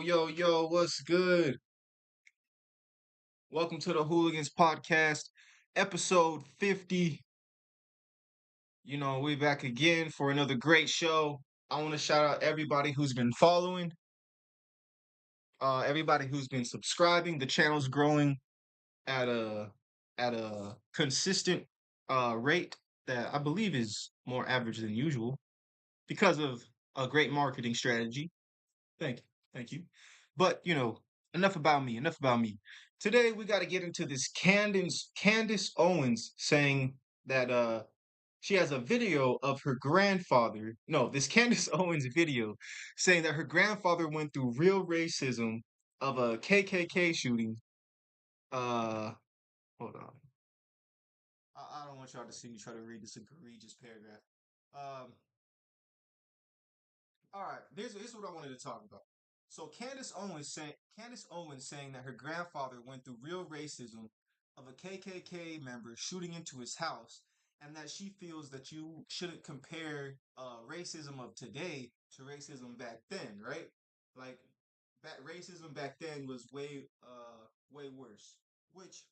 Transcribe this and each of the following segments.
Yo, what's good? Welcome to the Hooligans podcast, episode 50. We're back again for another great show. I want to shout out everybody who's been following, everybody who's been subscribing. The channel's growing at a consistent rate that I believe is more average than usual because of a great marketing strategy. Thank you. Thank you. But, enough about me. Enough about me. Today we got to get into this Candace Owens saying that she has a video of her grandfather. No, this Candace Owens video saying that her grandfather went through real racism of a KKK shooting. Uh Hold on. I don't want y'all to see me try to read this egregious paragraph. Um All right, here's what I wanted to talk about. So Candace Owens saying that her grandfather went through real racism of a KKK member shooting into his house, and that she feels that you shouldn't compare racism of today to racism back then, right? Like that racism back then was way worse, which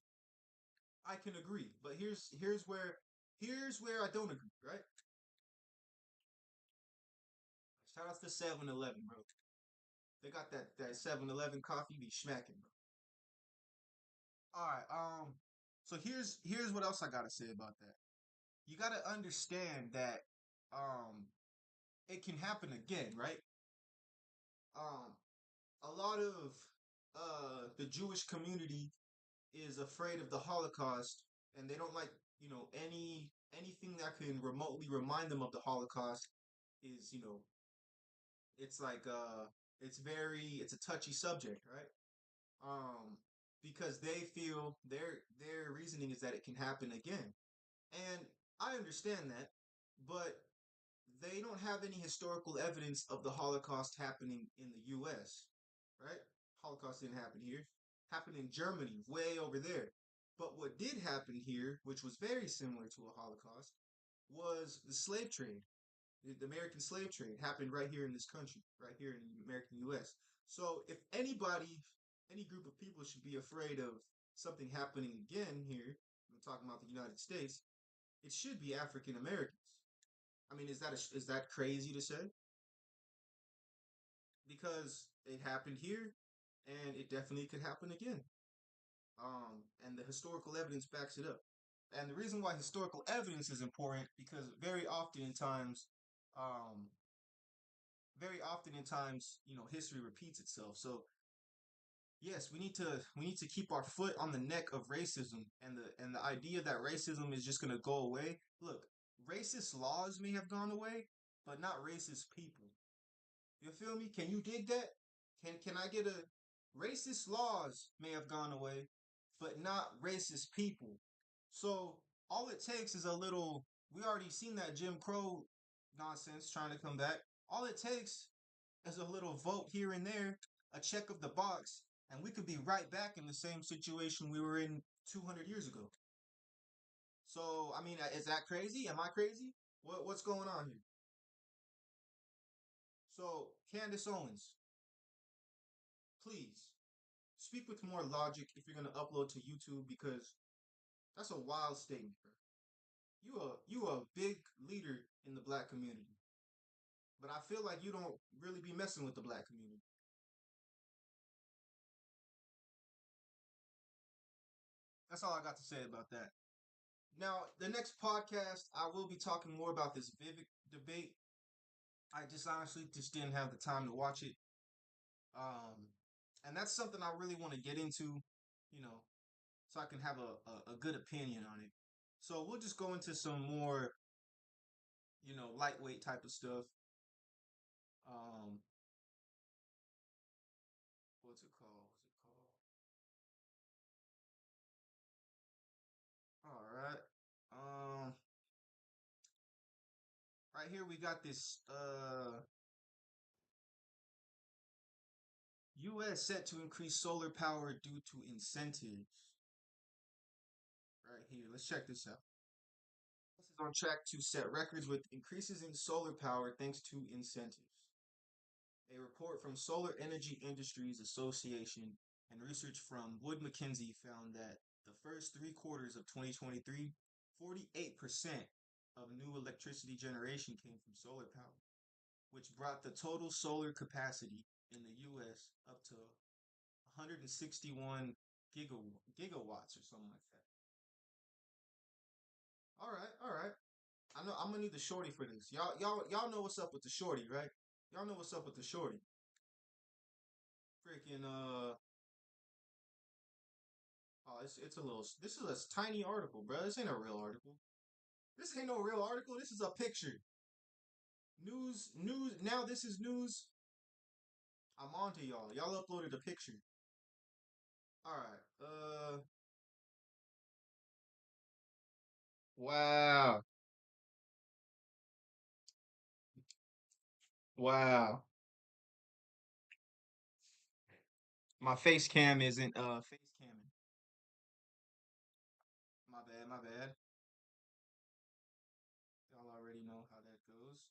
I can agree. But here's where I don't agree, right? Shout out to 7-Eleven, bro. They got that 7-Eleven coffee be smacking, bro. All right. So here's what else I gotta say about that. You gotta understand that it can happen again, right? Um, a lot of the Jewish community is afraid of the Holocaust, and they don't like anything that can remotely remind them of the Holocaust is it's like it's a touchy subject, right? um, because they feel their reasoning is that it can happen again. And I understand that, but they don't have any historical evidence of the Holocaust happening in the U.S. Right? Holocaust didn't happen here. Happened in Germany, way over there. But what did happen here, which was very similar to a Holocaust, was the slave trade. The American slave trade happened right here in this country, right here in the American U.S. So if any group of people should be afraid of something happening again here, I'm talking about the United States, it should be African Americans. I mean, is that crazy to say? Because it happened here, and it definitely could happen again. And the historical evidence backs it up. And the reason why historical evidence is important because um, very often in times, history repeats itself. So yes, we need to keep our foot on the neck of racism and the idea that racism is just gonna go away. Look, racist laws may have gone away, but not racist people. You feel me? Can you dig that? Can I get a racist laws may have gone away, but not racist people. So all it takes is a little we already seen that Jim Crow nonsense trying to come back. All it takes is a little vote here and there, a check of the box, and we could be right back in the same situation we were in 200 years ago. So, I mean, is that crazy? Am I crazy? What's going on here? So, Candace Owens, please speak with more logic if you're gonna upload to YouTube because that's a wild statement, bro. You a big leader in the black community, but I feel like you don't really be messing with the black community. That's all I got to say about that. Now, the next podcast, I will be talking more about this Vivek debate. I just honestly just didn't have the time to watch it. Um, and that's something I really want to get into, you know, so I can have a good opinion on it. So we'll just go into some more, lightweight type of stuff. Um, what's it called? All right. Right here we got this US set to increase solar power due to incentives. Right here. Let's check this out. This is on track to set records with increases in solar power thanks to incentives. A report from Solar Energy Industries Association and research from Wood Mackenzie found that the first 3 quarters of 2023, 48% of new electricity generation came from solar power, which brought the total solar capacity in the US up to 161 gigawatts or something like that. All right, all right. I know I'm gonna need the shorty for this. Y'all know what's up with the shorty, right? Y'all know what's up with the shorty. Freaking oh, it's a little. This is a tiny article, bro. This ain't a real article. This ain't no real article. This is a picture. News. Now this is news. I'm on to y'all. Y'all uploaded a picture. All right. Wow. Wow. My face cam isn't face camming. My bad. My bad. Y'all already know how that goes.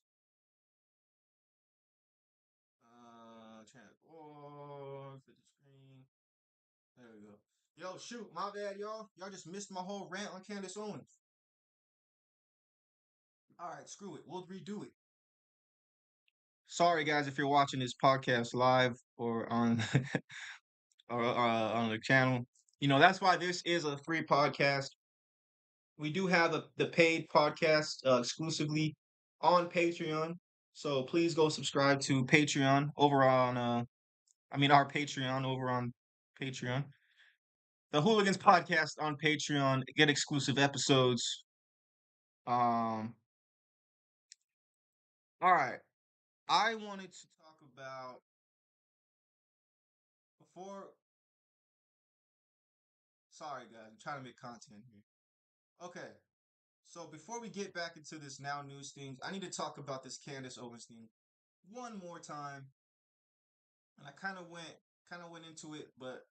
Channel. Oh, fit the screen. There we go. Yo, shoot, my bad, y'all. Y'all just missed my whole rant on Candace Owens. All right, screw it. We'll redo it. Sorry, guys, if you're watching this podcast live or on or on the channel. That's why this is a free podcast. We do have the paid podcast exclusively on Patreon. So please go subscribe to Patreon over on our Patreon over on Patreon. The Hooligans podcast on Patreon. Get exclusive episodes. All right. I wanted to talk about before. Sorry, guys. I'm trying to make content here. Okay. So before we get back into this now news things, I need to talk about this Candace Owens thing one more time. And I kind of went into it, but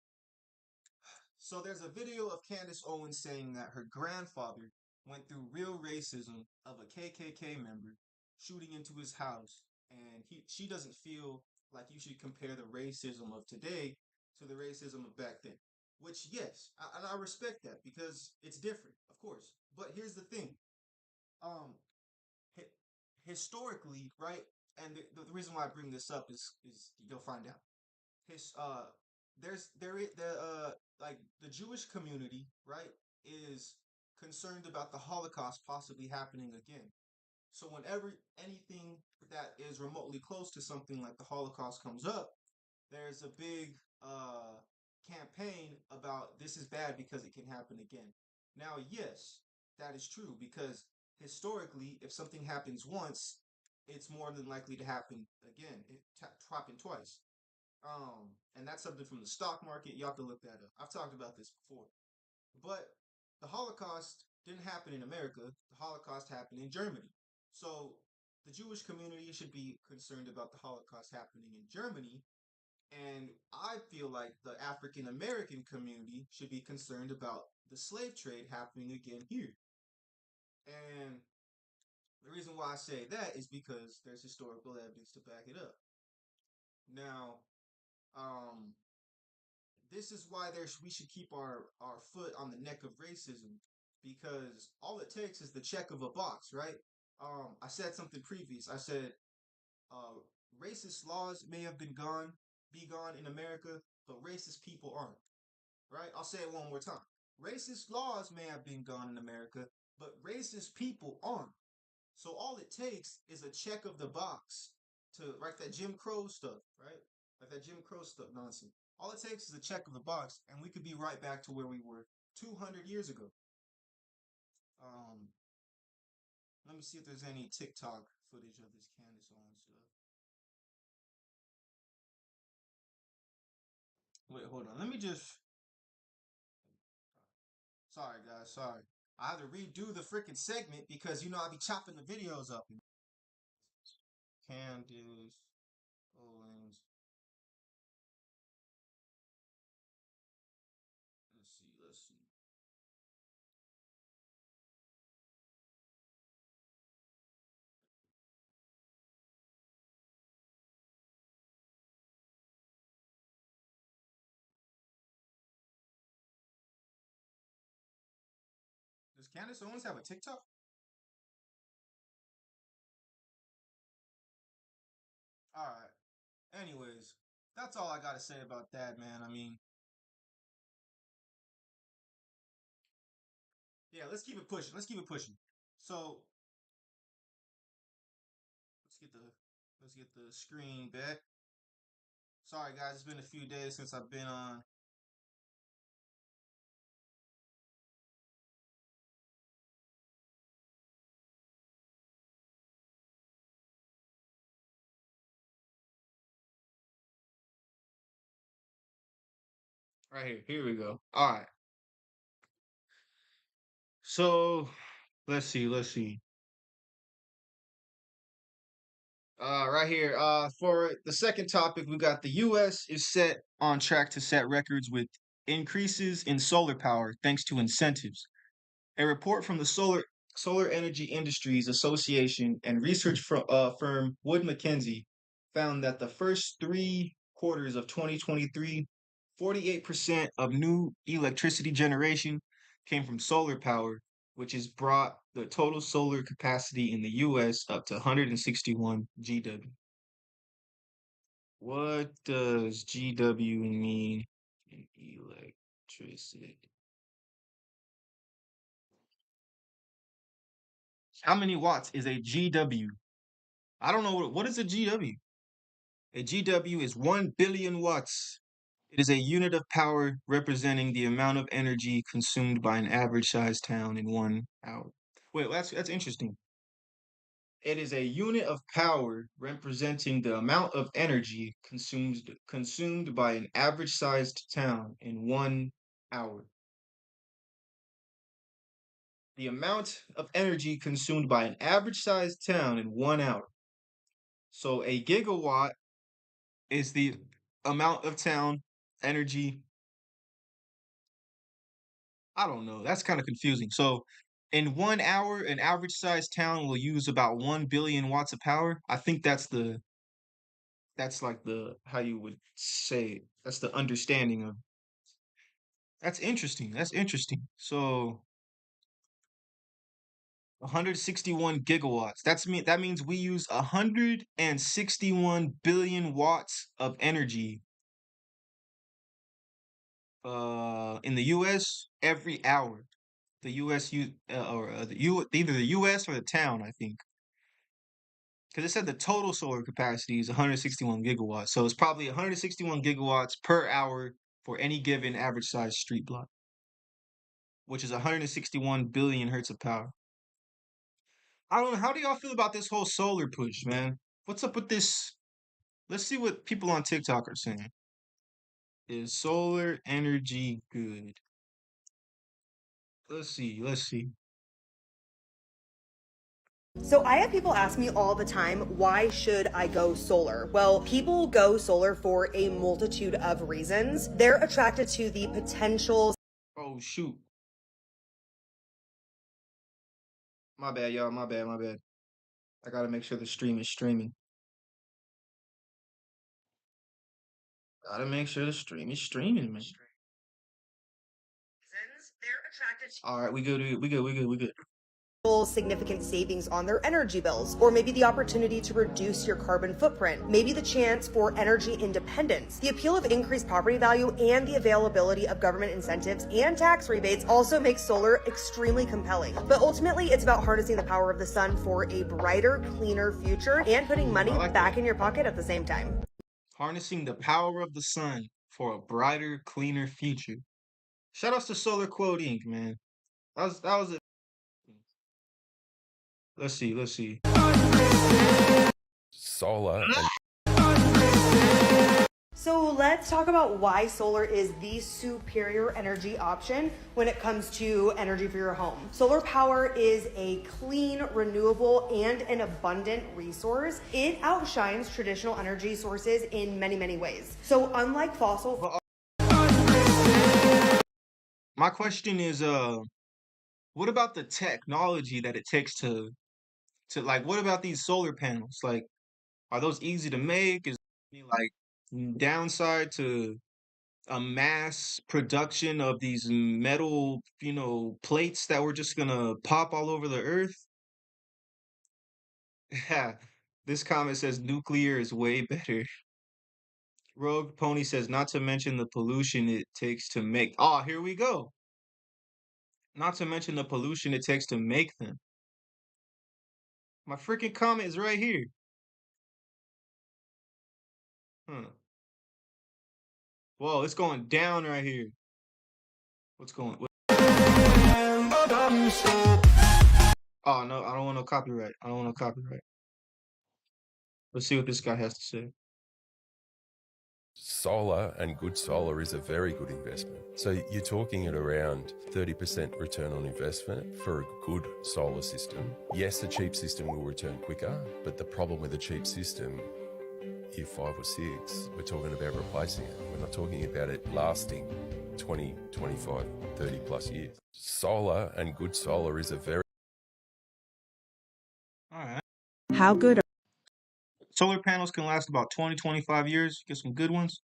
so there's a video of Candace Owens saying that her grandfather went through real racism of a KKK member shooting into his house, and she doesn't feel like you should compare the racism of today to the racism of back then. Which yes, and I respect that because it's different, of course. But here's the thing, um, hi- historically, right? And the reason why I bring this up is you'll find out his there is the like the Jewish community, right, is concerned about the Holocaust possibly happening again. So whenever anything that is remotely close to something like the Holocaust comes up, there's a big campaign about this is bad because it can happen again. Now, yes, that is true because historically, if something happens once, it's more than likely to happen again. Happen twice. And that's something from the stock market. You have to look that up. I've talked about this before. But the Holocaust didn't happen in America. The Holocaust happened in Germany. So the Jewish community should be concerned about the Holocaust happening in Germany. And I feel like the African American community should be concerned about the slave trade happening again here. And the reason why I say that is because there's historical evidence to back it up. Now, um, this is why we should keep our foot on the neck of racism because all it takes is the check of a box, right? I said something previous. I said uh, racist laws may have be gone in America, but racist people aren't. Right? I'll say it one more time. Racist laws may have been gone in America, but racist people aren't. So all it takes is a check of the box to like that Jim Crow stuff, right? Like that Jim Crow stuff nonsense. All it takes is a check of the box, and we could be right back to where we were 200 years ago. Um, Let me see if there's any TikTok footage of this Candace Owens stuff. Wait, hold on. Let me just. Sorry, guys. Sorry. I have to redo the freaking segment because I be chopping the videos up. Candace Owens. Let's see. Let's see. Does Candace Owens have a TikTok? All right. Anyways, that's all I gotta say about that, man. I mean, yeah, let's keep it pushing. Let's keep it pushing. So let's get the let's get the screen back. Sorry guys, it's been a few days since I've been on. Right here. Here we go. All right. So let's see. Let's see. Right here. For the second topic, we got the U.S. is set on track to set records with increases in solar power thanks to incentives. A report from the Solar Energy Industries Association and research firm Wood Mackenzie found that the first 3 quarters of 2023, 48% of new electricity generation came from solar power, which has brought the total solar capacity in the US up to 161 GW. What does GW mean in electricity? How many watts is a GW? I don't know what is a GW. A GW is 1 billion watts. It is a unit of power representing the amount of energy consumed by an average sized town in 1 hour. Wait, that's interesting. It is a unit of power representing the amount of energy consumed by an average sized town in 1 hour. The amount of energy consumed by an average sized town in 1 hour. So a gigawatt is the amount of town energy. I don't know. That's kind of confusing. So, in 1 hour, an average sized town will use about 1 billion watts of power. I think that's like the how you would say it. That's the understanding of. That's interesting. That's interesting. So, 161 gigawatts. That means we use 161 billion watts of energy in the US every hour. The US use or the U either the US or the town, I think. Because it said the total solar capacity is 161 gigawatts. So it's probably 161 gigawatts per hour for any given average size street block, which is 161 billion hertz of power. I don't know. How do y'all feel about this whole solar push, man? What's up with this? Let's see what people on TikTok are saying. Is solar energy good? Let's see. Let's see. So I have people ask me all the time, why should I go solar? Well, people go solar for a multitude of reasons. They're attracted to the potential. Oh, shoot. My bad, y'all. My bad. My bad. I gotta make sure the stream is streaming. Gotta make sure the stream is streaming, man. They're attracted to. All right, we good. We good. We good. We good. Significant savings on their energy bills, or maybe the opportunity to reduce your carbon footprint, maybe the chance for energy independence. The appeal of increased property value and the availability of government incentives and tax rebates also makes solar extremely compelling. But ultimately, it's about harnessing the power of the sun for a brighter, cleaner future and putting money back in your pocket at the same time. Harnessing the power of the sun for a brighter, cleaner future. Shout outs to Solar Quote Inc., man. That was it. Let's see. Let's see. Solar and So let's talk about why solar is the superior energy option when it comes to energy for your home. Solar power is a clean, renewable, and an abundant resource. It outshines traditional energy sources in many, many ways. So unlike fossil. My question is, what about the technology that it takes to like? What about these solar panels? Like, are those easy to make? Is there any like downside to a mass production of these metal, plates that we're just gonna pop all over the earth. This comment says nuclear is way better. Rogue Pony says not to mention the pollution it takes to make. Oh, here we go. Not to mention the pollution it takes to make them. My freaking comment is right here. Huh. Whoa, it's going down right here. What's going? Oh no, I don't want no copyright. I don't want no copyright. Let's see what this guy has to say. Solar and good solar is a very good investment. So you're talking at around 30% return on investment for a good solar system. Yes, a cheap system will return quicker, but the problem with a cheap system, year 5 or 6, we're talking about replacing it. We're not talking about it lasting 20, 25, 30 plus years. Solar and good solar is a very... All right. How good Solar panels can last about 20, 25 years. Get some good ones.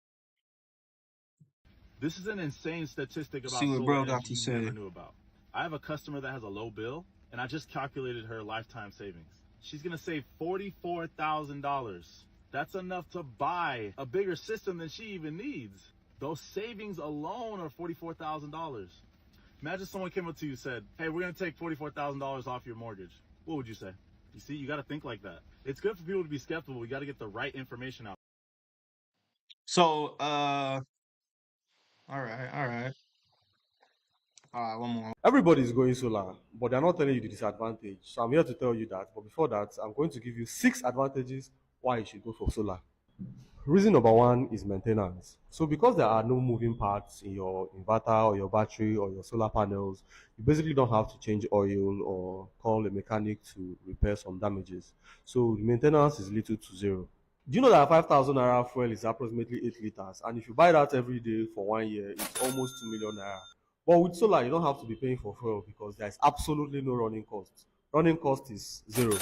This is an insane statistic about See what solar bro energy got to you say. never knew about. I have a customer that has a low bill, and I just calculated her lifetime savings. She's gonna save $44,000. That's enough to buy a bigger system than she even needs. Those savings alone are $44,000. Imagine someone came up to you and said, hey, we're gonna take $44,000 off your mortgage. What would you say? You see, you gotta think like that. It's good for people to be skeptical. We gotta get the right information out. So, all right, all right. One more. Everybody's going solar, but they're not telling you the disadvantage. So I'm here to tell you that. But before that, I'm going to give you 6 advantages why you should go for solar. Reason number 1 is maintenance. So because there are no moving parts in your inverter or your battery or your solar panels, you basically don't have to change oil or call a mechanic to repair some damages. So the maintenance is little to zero. Do you know that 5,000 naira fuel is approximately 8 liters? And if you buy that every day for 1 year, it's almost 2 million naira. But with solar, you don't have to be paying for fuel because there's absolutely no running cost. Running cost is zero.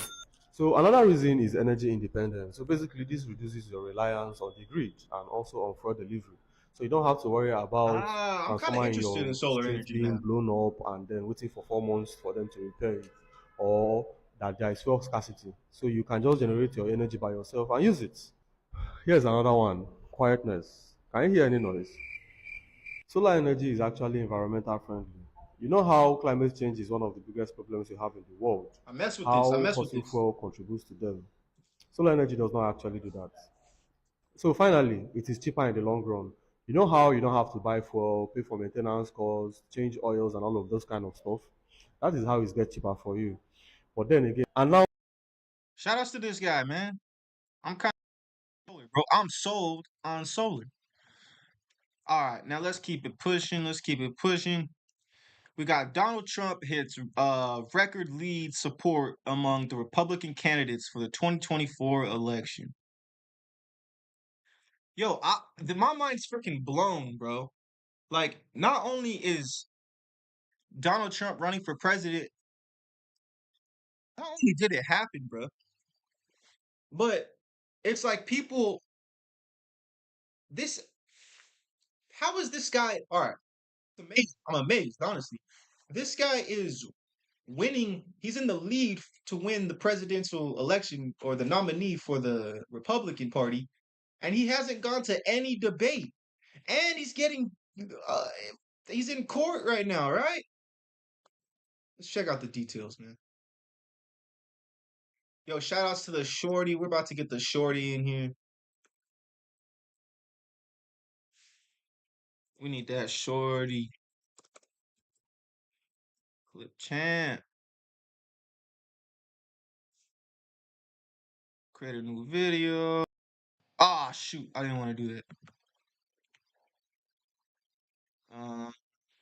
So another reason is energy independence. So basically, this reduces your reliance on the grid and also on fuel delivery. So you don't have to worry about I'm kind of transformer in interested in your solar street energy being now. blown up and then waiting for 4 months for them to repair it, or that there is fuel scarcity. So you can just generate your energy by yourself and use it. Here's another one: quietness. Can you hear any noise? Solar energy is actually environmental friendly. You know how climate change is one of the biggest problems we have in the world, I mess with this. I how mess with fossil this. fuel contributes to them. Solar energy does not actually do that. So finally, it is cheaper in the long run. You know how you don't have to buy fuel, pay for maintenance costs, change oils and all of those kind of stuff? That is how it gets cheaper for you. But then again, and now Shout outs to this guy, man. I'm kind of solar, bro. I'm sold on solar. All right, now let's keep it pushing. Let's keep it pushing. We got Donald Trump hits record lead support among the Republican candidates for the 2024 election. Yo, my mind's freaking blown, bro. Like, not only is Donald Trump running for president, not only did it happen, bro, but it's like people, this, how is this guy? All right, it's amazing. I'm amazed, honestly. This guy is winning. He's in the lead to win the presidential election or the nominee for the Republican Party, and he hasn't gone to any debate. And he's getting, uh, he's in court right now, right? Let's check out the details, man. Yo, shout outs to the shorty. We're about to get the shorty in here. We need that shorty. Clip champ. Create a new video. Ah, shoot. I didn't want to do that.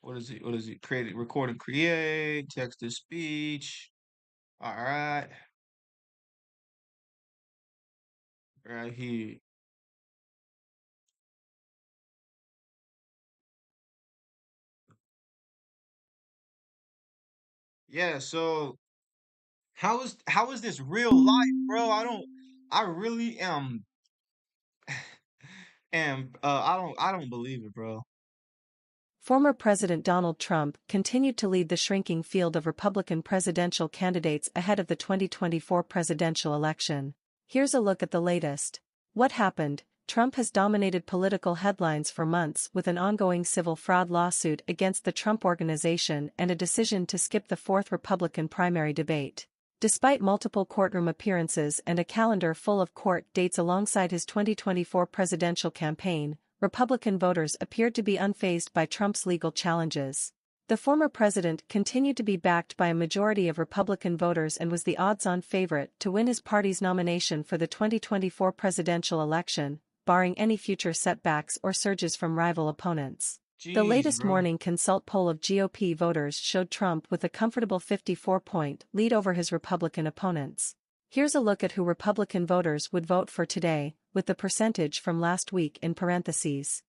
What is it? What is it? Create, record and create, text to speech. All right. Right here. Yeah, so how is this real life, bro? I really am And I don't believe it, bro. Former President Donald Trump continued to lead the shrinking field of Republican presidential candidates ahead of the 2024 presidential election. Here's a look at the latest. What happened? Trump has dominated political headlines for months with an ongoing civil fraud lawsuit against the Trump Organization and a decision to skip the fourth Republican primary debate. Despite multiple courtroom appearances and a calendar full of court dates alongside his 2024 presidential campaign, Republican voters appeared to be unfazed by Trump's legal challenges. The former president continued to be backed by a majority of Republican voters and was the odds-on favorite to win his party's nomination for the 2024 presidential election, barring any future setbacks or surges from rival opponents. The Jeez, latest bro. Morning Consult poll of GOP voters showed Trump with a comfortable 54-point lead over his Republican opponents. Here's a look at who Republican voters would vote for today, with the percentage from last week in parentheses.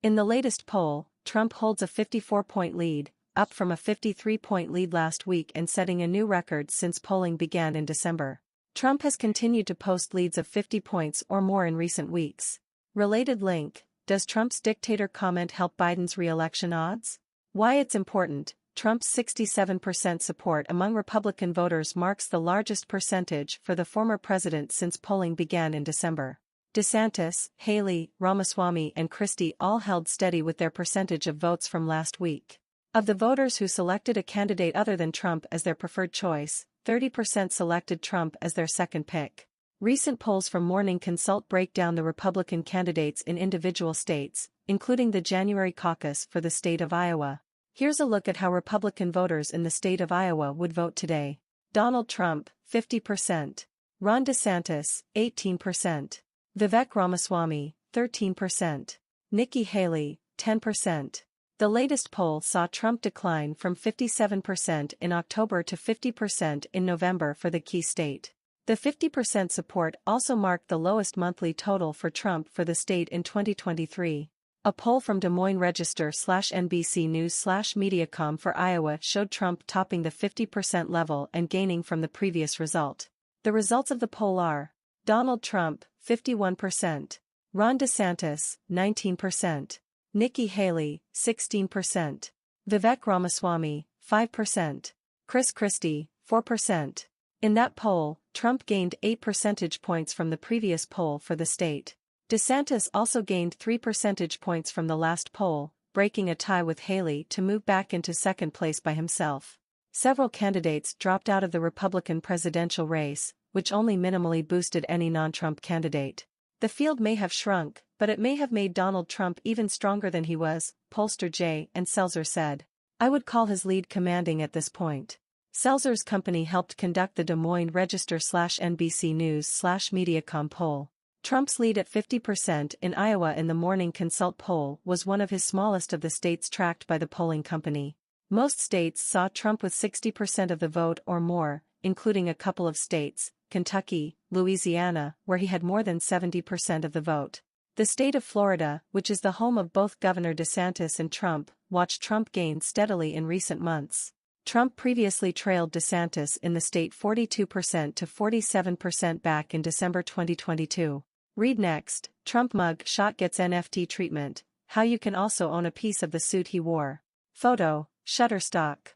In the latest poll, Trump holds a 54-point lead, up from a 53-point lead last week and setting a new record since polling began in December. Trump has continued to post leads of 50 points or more in recent weeks. Related link: does Trump's dictator comment help Biden's re-election odds? Why it's important: Trump's 67% support among Republican voters marks the largest percentage for the former president since polling began in December. DeSantis, Haley, Ramaswamy and Christie all held steady with their percentage of votes from last week. Of the voters who selected a candidate other than Trump as their preferred choice, 30% selected Trump as their second pick. Recent polls from Morning Consult break down the Republican candidates in individual states, including the January caucus for the state of Iowa. Here's a look at how Republican voters in the state of Iowa would vote today. Donald Trump, 50%. Ron DeSantis, 18%. Vivek Ramaswamy, 13%. Nikki Haley, 10%. The latest poll saw Trump decline from 57% in October to 50% in November for the key state. The 50% support also marked the lowest monthly total for Trump for the state in 2023. A poll from Des Moines Register/NBC News/Mediacom for Iowa showed Trump topping the 50% level and gaining from the previous result. The results of the poll are: Donald Trump, 51%. Ron DeSantis, 19%. Nikki Haley, 16%. Vivek Ramaswamy, 5%. Chris Christie, 4%. In that poll, Trump gained 8 percentage points from the previous poll for the state. DeSantis also gained 3 percentage points from the last poll, breaking a tie with Haley to move back into second place by himself. Several candidates dropped out of the Republican presidential race, which only minimally boosted any non-Trump candidate. The field may have shrunk, but it may have made Donald Trump even stronger than he was, pollster J. and Selzer said. I would call his lead commanding at this point. Selzer's company helped conduct the Des Moines Register/NBC News/Mediacom poll. Trump's lead at 50% in Iowa in the Morning Consult poll was one of his smallest of the states tracked by the polling company. Most states saw Trump with 60% of the vote or more, including a couple of states, Kentucky, Louisiana, where he had more than 70% of the vote. The state of Florida, which is the home of both Governor DeSantis and Trump, watched Trump gain steadily in recent months. Trump previously trailed DeSantis in the state 42% to 47% back in December 2022. Read next: Trump mug shot gets NFT treatment, how you can also own a piece of the suit he wore. Photo, Shutterstock.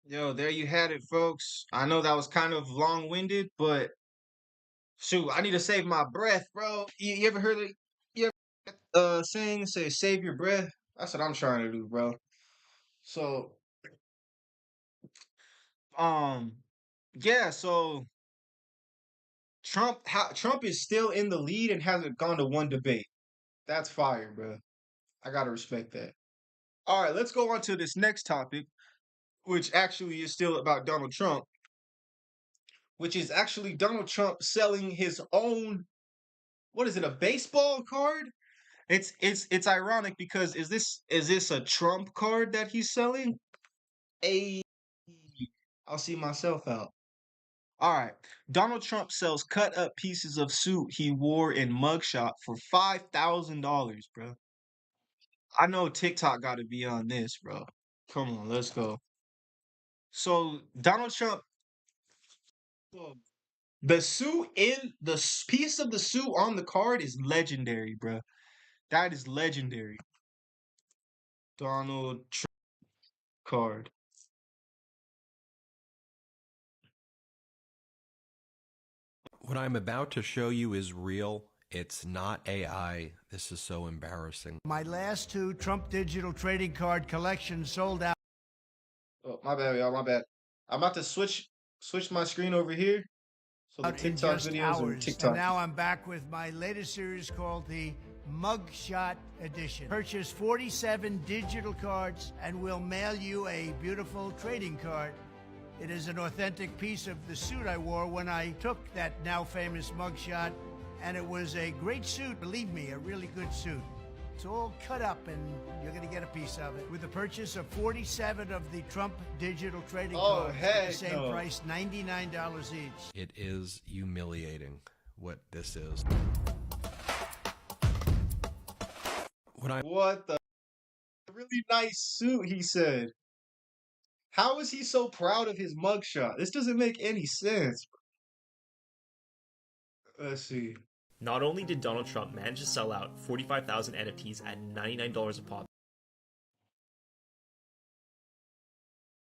Yo, there you had it, folks. I know that was kind of long-winded, but shoot, I need to save my breath, bro. You ever heard saying say save your breath? That's what I'm trying to do, bro. So, um, yeah, so Trump is still in the lead and hasn't gone to one debate. That's fire, bro. I gotta respect that. All right, let's go on to this next topic, which actually is still about Donald Trump, which is actually Donald Trump selling his own, what is it, a baseball card? It's ironic because is this a Trump card that he's selling? A I'll see myself out. All right. Donald Trump sells cut up pieces of suit he wore in mugshot for $5,000, bro. I know TikTok got to be on this, bro. Come on, let's go. So Donald Trump, the suit in piece of the suit on the card is legendary, bro. That is legendary. Donald Trump card. What I'm about to show you is real. It's not AI. This is so embarrassing. My last two Trump digital trading card collections sold out. Oh, my bad, y'all. My bad. I'm about to switch my screen over here. So the In TikTok just videos and hours. TikTok. And now I'm back with my latest series called the Mugshot Edition. Purchase 47 digital cards and we'll mail you a beautiful trading card. It is an authentic piece of the suit I wore when I took that now famous mugshot, and it was a great suit, believe me, a really good suit. It's all cut up and you're going to get a piece of it. With the purchase of 47 of the Trump digital trading cards at the same price, $99 each. It is humiliating what this is. What the really nice suit, he said. How is he so proud of his mugshot? This doesn't make any sense. Let's see. Not only did Donald Trump manage to sell out 45,000 NFTs at $99 a pop.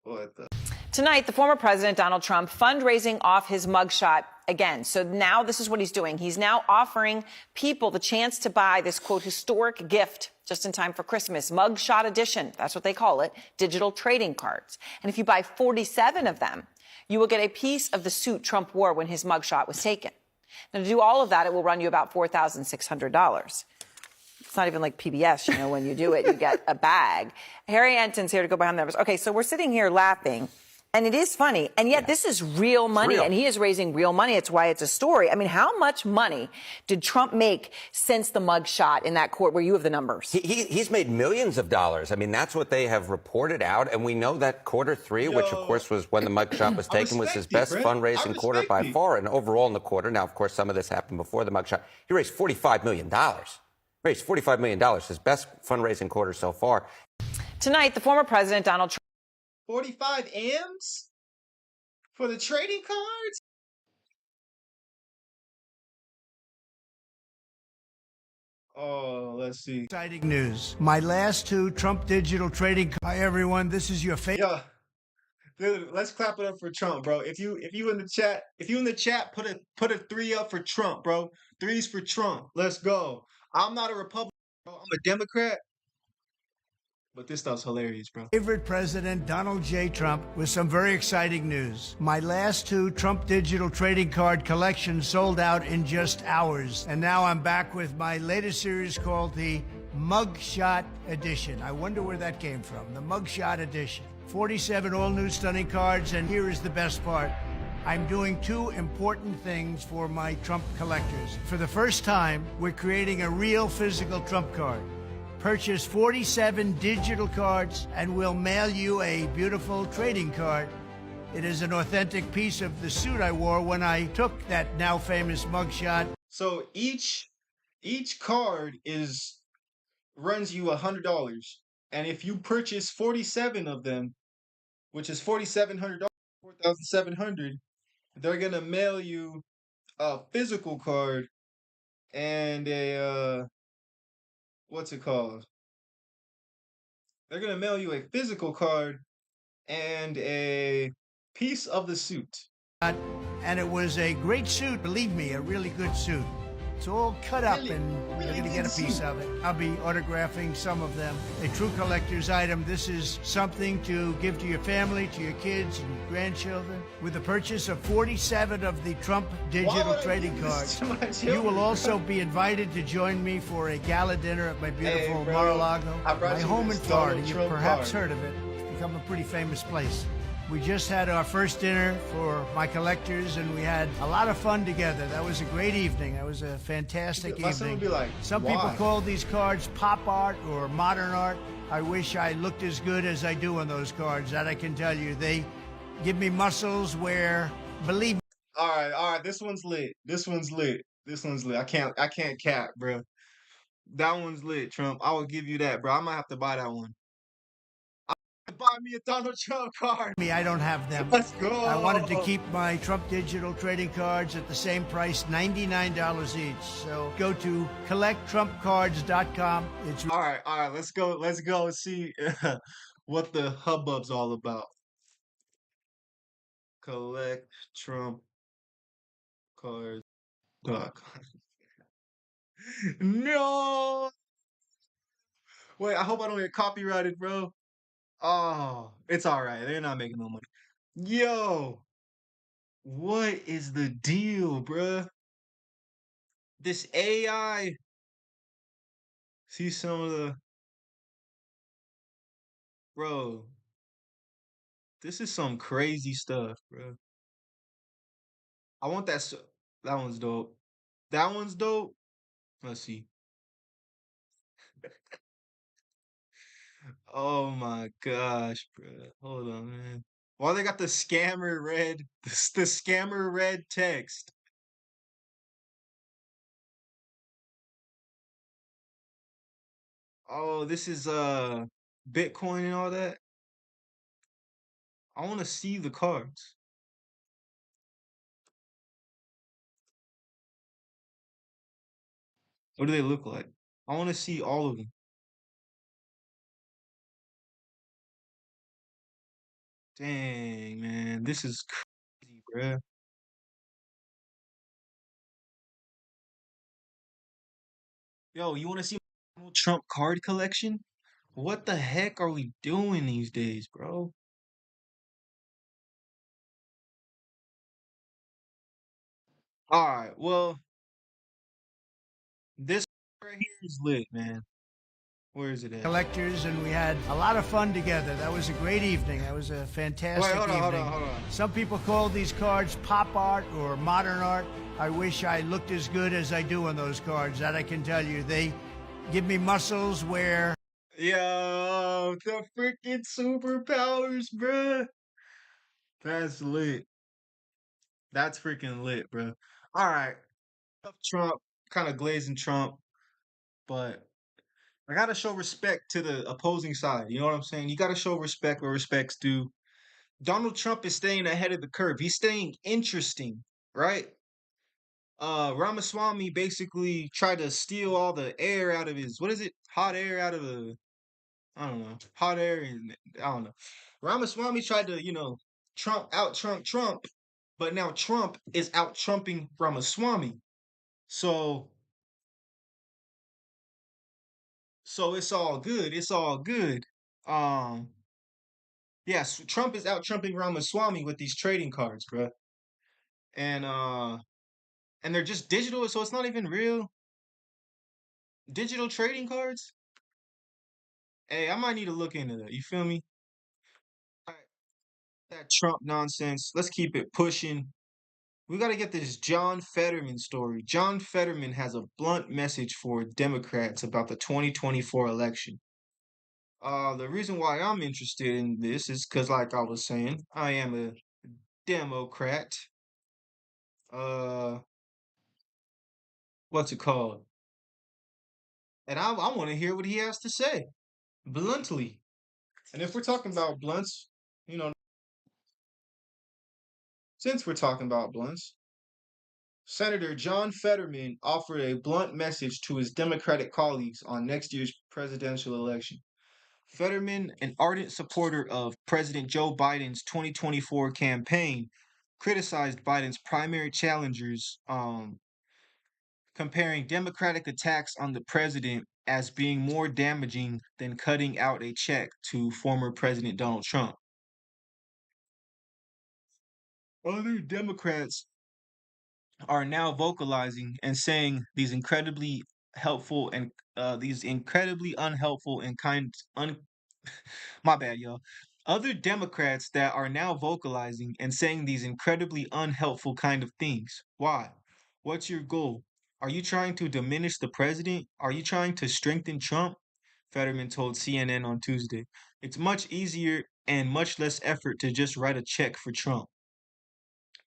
What the? Tonight, the former president, Donald Trump, fundraising off his mugshot again. So now this is what he's doing. He's now offering people the chance to buy this, quote, historic gift just in time for Christmas. Mugshot edition. That's what they call it. Digital trading cards. And if you buy 47 of them, you will get a piece of the suit Trump wore when his mugshot was taken. Now, to do all of that, it will run you about $4,600. It's not even like PBS, you know, when you do it, you get a bag. Harry Enton's here to go behind the numbers. Okay, so we're sitting here laughing, and it is funny, and yet this is real money, and he is raising real money. It's why it's a story. I mean, how much money did Trump make since the mugshot in that court where you have the numbers? He's made millions of dollars. I mean, that's what they have reported out, and we know that quarter three, which of course was when the mugshot was taken, was his best fundraising quarter by far, and overall in the quarter. Now, of course, some of this happened before the mugshot. He raised $45 million. Raised $45 million, his best fundraising quarter so far. Tonight, the former president, Donald Trump. 45 M's for the trading cards? Oh, let's see. Exciting news. My last two Trump digital trading cards. Hi, everyone. This is your favorite. Yeah. Dude, let's clap it up for Trump, bro. If you in the chat, put a 3 up for Trump, bro. 3's for Trump. Let's go. I'm not a Republican, bro. I'm a Democrat. But this stuff's hilarious, bro. Favorite President Donald J. Trump with some very exciting news. My last two Trump digital trading card collections sold out in just hours. And now I'm back with my latest series called the Mugshot Edition. I wonder where that came from. The Mugshot Edition. 47 all-new stunning cards, and here is the best part. I'm doing two important things for my Trump collectors. For the first time, we're creating a real physical Trump card. Purchase 47 digital cards and we'll mail you a beautiful trading card. It is an authentic piece of the suit I wore when I took that now famous mugshot. So each card runs you $100, and if you purchase 47 of them, which is $4,700, $4,700, they're gonna mail you a physical card and a what's it called? They're gonna mail you a physical card and a piece of the suit. And it was a great suit, believe me, a really good suit. It's all cut up, and you're going to get a piece of it. I'll be autographing some of them. A true collector's item. This is something to give to your family, to your kids and your grandchildren. With the purchase of 47 of the Trump digital trading cards, you will also be invited to join me for a gala dinner at my beautiful Mar-a-Lago, my home in Florida. You've perhaps heard of it. It's become a pretty famous place. We just had our first dinner for my collectors, and we had a lot of fun together. That was a great evening. That was a fantastic evening. Some people call these cards pop art or modern art. I wish I looked as good as I do on those cards. That I can tell you. They give me muscles where, believe me. All right. This one's lit. I can't cap, bro. That one's lit, Trump. I will give you that, bro. I might have to buy that one. Buy me a Donald Trump card. I don't have them. Let's go. I wanted to keep my Trump digital trading cards at the same price, $99 each. So go to collecttrumpcards.com. It's All right, let's go. Let's go see what the hubbub's all about. Collect Trump cards. No. Wait, I hope I don't get copyrighted, bro. Oh, it's all right. They're not making no money. Yo, what is the deal, bruh? This AI. See some of the. Bro, this is some crazy stuff, bro. I want that. That one's dope. That one's dope. Let's see. Oh my gosh, bro. Hold on, man. Why they got the scammer red, the scammer red text? Oh, this is Bitcoin and all that. I want to see the cards. What do they look like? I want to see all of them. Dang, man, this is crazy, bruh. Yo, you want to see my Donald Trump card collection? What the heck are we doing these days, bro? All right, well, this right here is lit, man. Where is it at? collectors, and we had a lot of fun together. That was a great evening. That was a fantastic Wait, evening. hold on. Some people call these cards pop art or modern art. I wish I looked as good as I do on those cards. That I can tell you. They give me muscles where... Yo, the freaking superpowers, bruh. That's lit. That's freaking lit, bruh. All right. Trump, kind of glazing Trump, but I gotta show respect to the opposing side. You know what I'm saying? You gotta show respect where respect's due. Donald Trump is staying ahead of the curve. He's staying interesting, right? Ramaswamy basically tried to steal all the air out of his, what is it? Hot air out of the, I don't know, hot air, and I don't know. Ramaswamy tried to, Trump, but now Trump is out trumping Ramaswamy. So, it's all good. It's all good. Um, yes, Trump is out trumping Ramaswamy with these trading cards, bruh. And they're just digital, so it's not even real. Digital trading cards? Hey, I might need to look into that. You feel me? All right, that Trump nonsense. Let's keep it pushing. We got to get this John Fetterman story. John Fetterman has a blunt message for Democrats about the 2024 election. The reason why I'm interested in this is because, like I was saying, I am a Democrat. Uh, what's it called? And I want to hear what he has to say, bluntly. And if we're talking about blunts, you know, since we're talking about blunts, Senator John Fetterman offered a blunt message to his Democratic colleagues on next year's presidential election. Fetterman, an ardent supporter of President Joe Biden's 2024 campaign, criticized Biden's primary challengers, comparing Democratic attacks on the president as being more damaging than cutting out a check to former President Donald Trump. Other Democrats are now vocalizing and saying these incredibly helpful and these incredibly unhelpful and my bad, y'all. Other Democrats that are now vocalizing and saying these incredibly unhelpful kind of things. Why? What's your goal? Are you trying to diminish the president? Are you trying to strengthen Trump? Fetterman told CNN on Tuesday. It's much easier and much less effort to just write a check for Trump.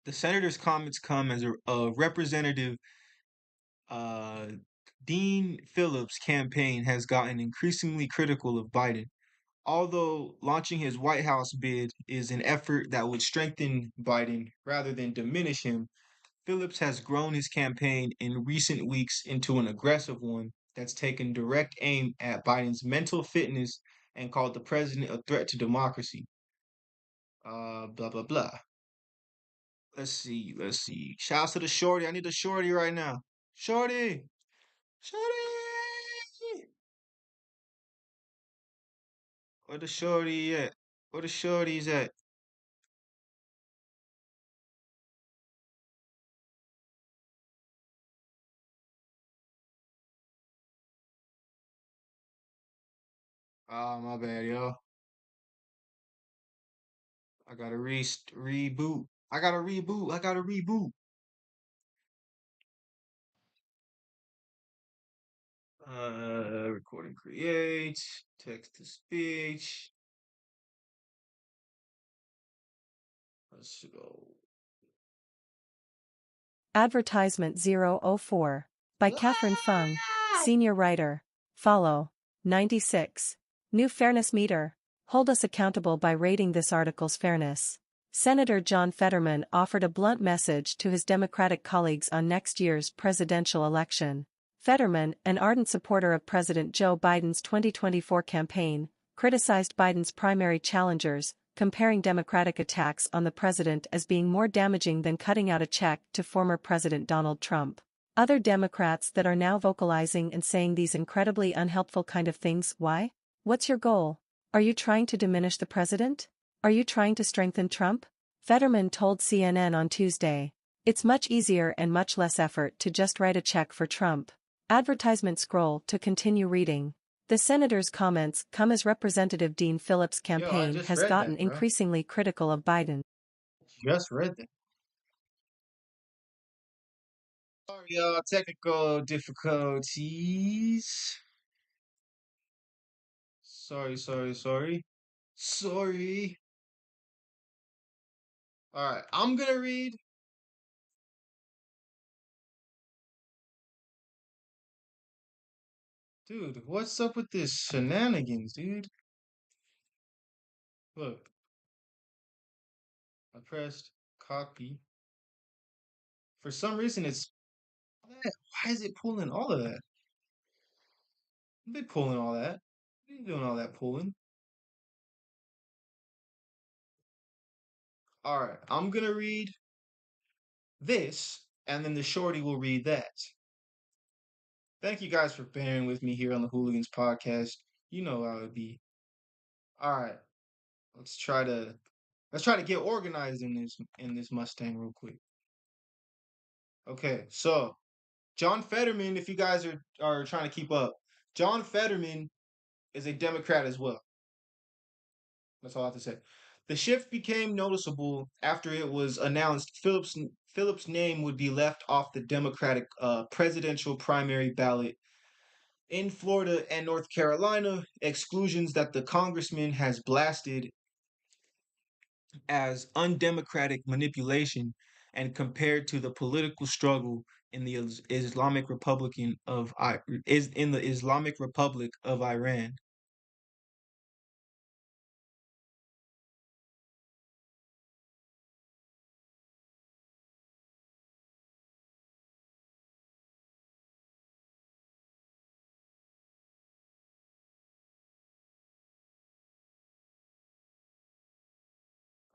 The senator's comments come as a representative Dean Phillips' campaign has gotten increasingly critical of Biden, Although launching his White House bid is an effort that would strengthen Biden rather than diminish him, Phillips has grown his campaign in recent weeks into an aggressive one that's taken direct aim at Biden's mental fitness and called the president a threat to democracy. Blah, blah, blah. Let's see, let's see. Shouts to the shorty. I need a shorty right now. Shorty! Shorty! Where the shorty at? Where the shorties at? Ah, my bad, yo. I gotta reboot. I gotta reboot. I gotta reboot. Recording create, text to speech. Let's go. Advertisement 004 by Catherine Fung, senior writer. Follow. 96. New fairness meter. Hold us accountable by rating this article's fairness. Senator John Fetterman offered a blunt message to his Democratic colleagues on next year's presidential election. Fetterman, an ardent supporter of President Joe Biden's 2024 campaign, criticized Biden's primary challengers, comparing Democratic attacks on the president as being more damaging than cutting out a check to former President Donald Trump. Other Democrats that are now vocalizing and saying these incredibly unhelpful kind of things. Why? What's your goal? Are you trying to diminish the president? Are you trying to strengthen Trump? Fetterman told CNN on Tuesday. It's much easier and much less effort to just write a check for Trump. Advertisement scroll to continue reading. The senator's comments come as Representative Dean Phillips' campaign has gotten increasingly critical of Biden. Just read that. Sorry, y'all. Technical difficulties. Sorry. Sorry. All right, I'm gonna read. Dude, what's up with this shenanigans, dude? Look, I pressed copy. For some reason, it's why is it pulling all of that? I've been pulling all that. What are you doing all that pulling? All right, I'm gonna read this, and then the shorty will read that. Thank you guys for bearing with me here on the Hooligans podcast. You know how it be. All right, let's try to get organized in this Mustang real quick. Okay, so John Fetterman, if you guys are trying to keep up, John Fetterman is a Democrat as well. That's all I have to say. The shift became noticeable after it was announced Phillips' name would be left off the Democratic presidential primary ballot in Florida and North Carolina, exclusions that the congressman has blasted as undemocratic manipulation and compared to the political struggle in the Islamic Republic of Iran.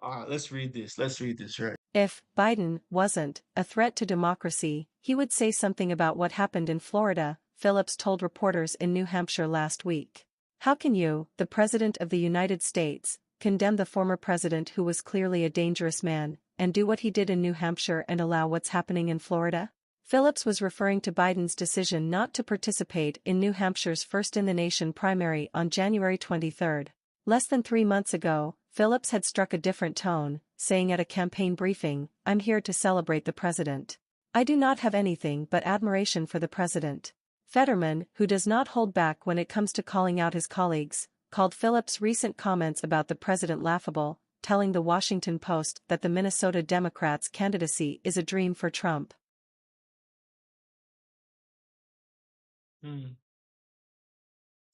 All right, let's read this. Right. If Biden wasn't a threat to democracy, he would say something about what happened in Florida, Phillips told reporters in New Hampshire last week. How can you, the President of the United States, condemn the former president who was clearly a dangerous man, and do what he did in New Hampshire and allow what's happening in Florida? Phillips was referring to Biden's decision not to participate in New Hampshire's first-in-the-nation primary on January 23. Less than 3 months ago, Phillips had struck a different tone, saying at a campaign briefing, "I'm here to celebrate the president. I do not have anything but admiration for the president." Fetterman, who does not hold back when it comes to calling out his colleagues, called Phillips' recent comments about the president laughable, telling the Washington Post that the Minnesota Democrats' candidacy is a dream for Trump.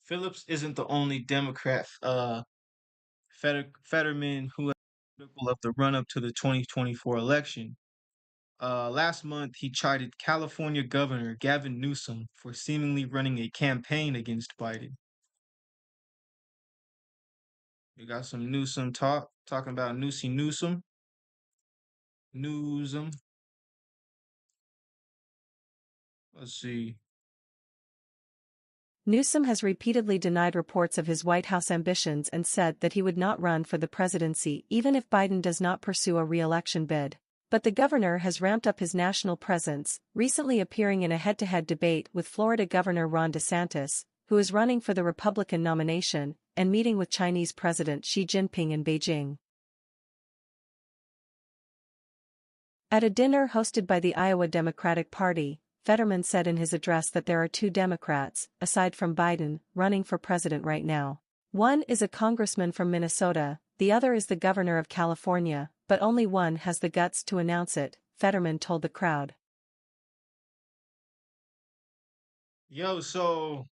Phillips isn't the only Democrat Fetterman who has been critical of the run-up to the 2024 election. Last month, he chided California Governor Gavin Newsom for seemingly running a campaign against Biden. We got some Newsom talking about Newsom. Let's see. Newsom has repeatedly denied reports of his White House ambitions and said that he would not run for the presidency even if Biden does not pursue a re-election bid. But the governor has ramped up his national presence, recently appearing in a head-to-head debate with Florida Governor Ron DeSantis, who is running for the Republican nomination, and meeting with Chinese President Xi Jinping in Beijing. At a dinner hosted by the Iowa Democratic Party, Fetterman said in his address that there are two Democrats, aside from Biden, running for president right now. One is a congressman from Minnesota, the other is the governor of California, but only one has the guts to announce it, Fetterman told the crowd. Yo, so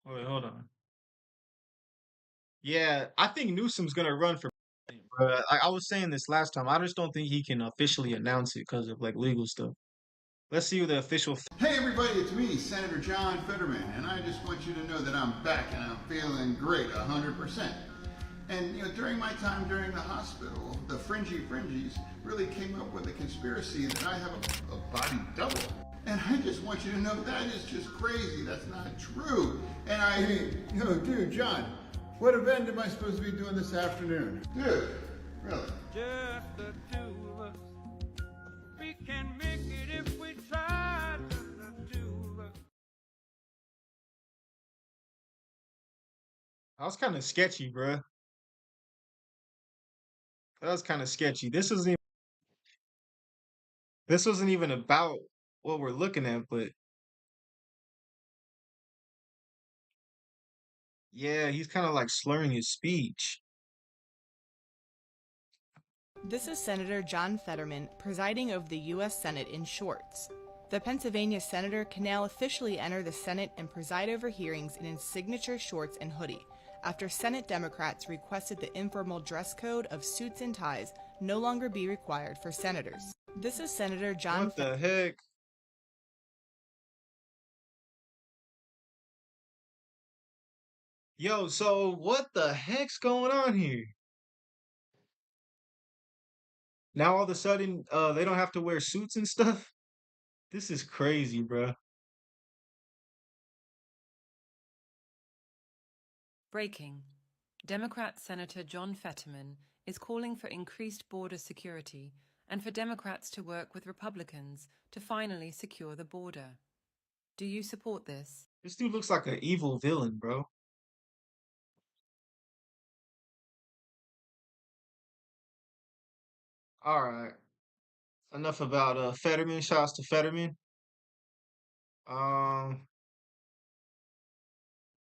wait, hold on. Yeah, I think Newsom's gonna run for president, bro. I was saying this last time. I just don't think he can officially announce it because of like legal stuff. Let's see who the official. Hey everybody, it's me, Senator John Fetterman, and I just want you to know that I'm back and I'm feeling great, 100%. And during my time during the hospital, the Fringies really came up with a conspiracy that I have a body double. And I just want you to know that is just crazy. That's not true. And dude, John, what event am I supposed to be doing this afternoon? Dude, really? Just the two of us. We can make it if we try. Just the two of us. That was kind of sketchy, bro. That was kind of sketchy. This wasn't even about what we're looking at, but yeah, he's kind of like slurring his speech. This is Senator John Fetterman presiding over the U.S. Senate in shorts. The Pennsylvania senator can now officially enter the Senate and preside over hearings in his signature shorts and hoodie, after Senate Democrats requested the informal dress code of suits and ties no longer be required for senators. This is Senator John. What the heck? Yo, so what the heck's going on here? Now all of a sudden, they don't have to wear suits and stuff? This is crazy, bro. Breaking. Democrat Senator John Fetterman is calling for increased border security and for Democrats to work with Republicans to finally secure the border. Do you support this? This dude looks like an evil villain, bro. All right. Enough about Fetterman. Shouts to Fetterman.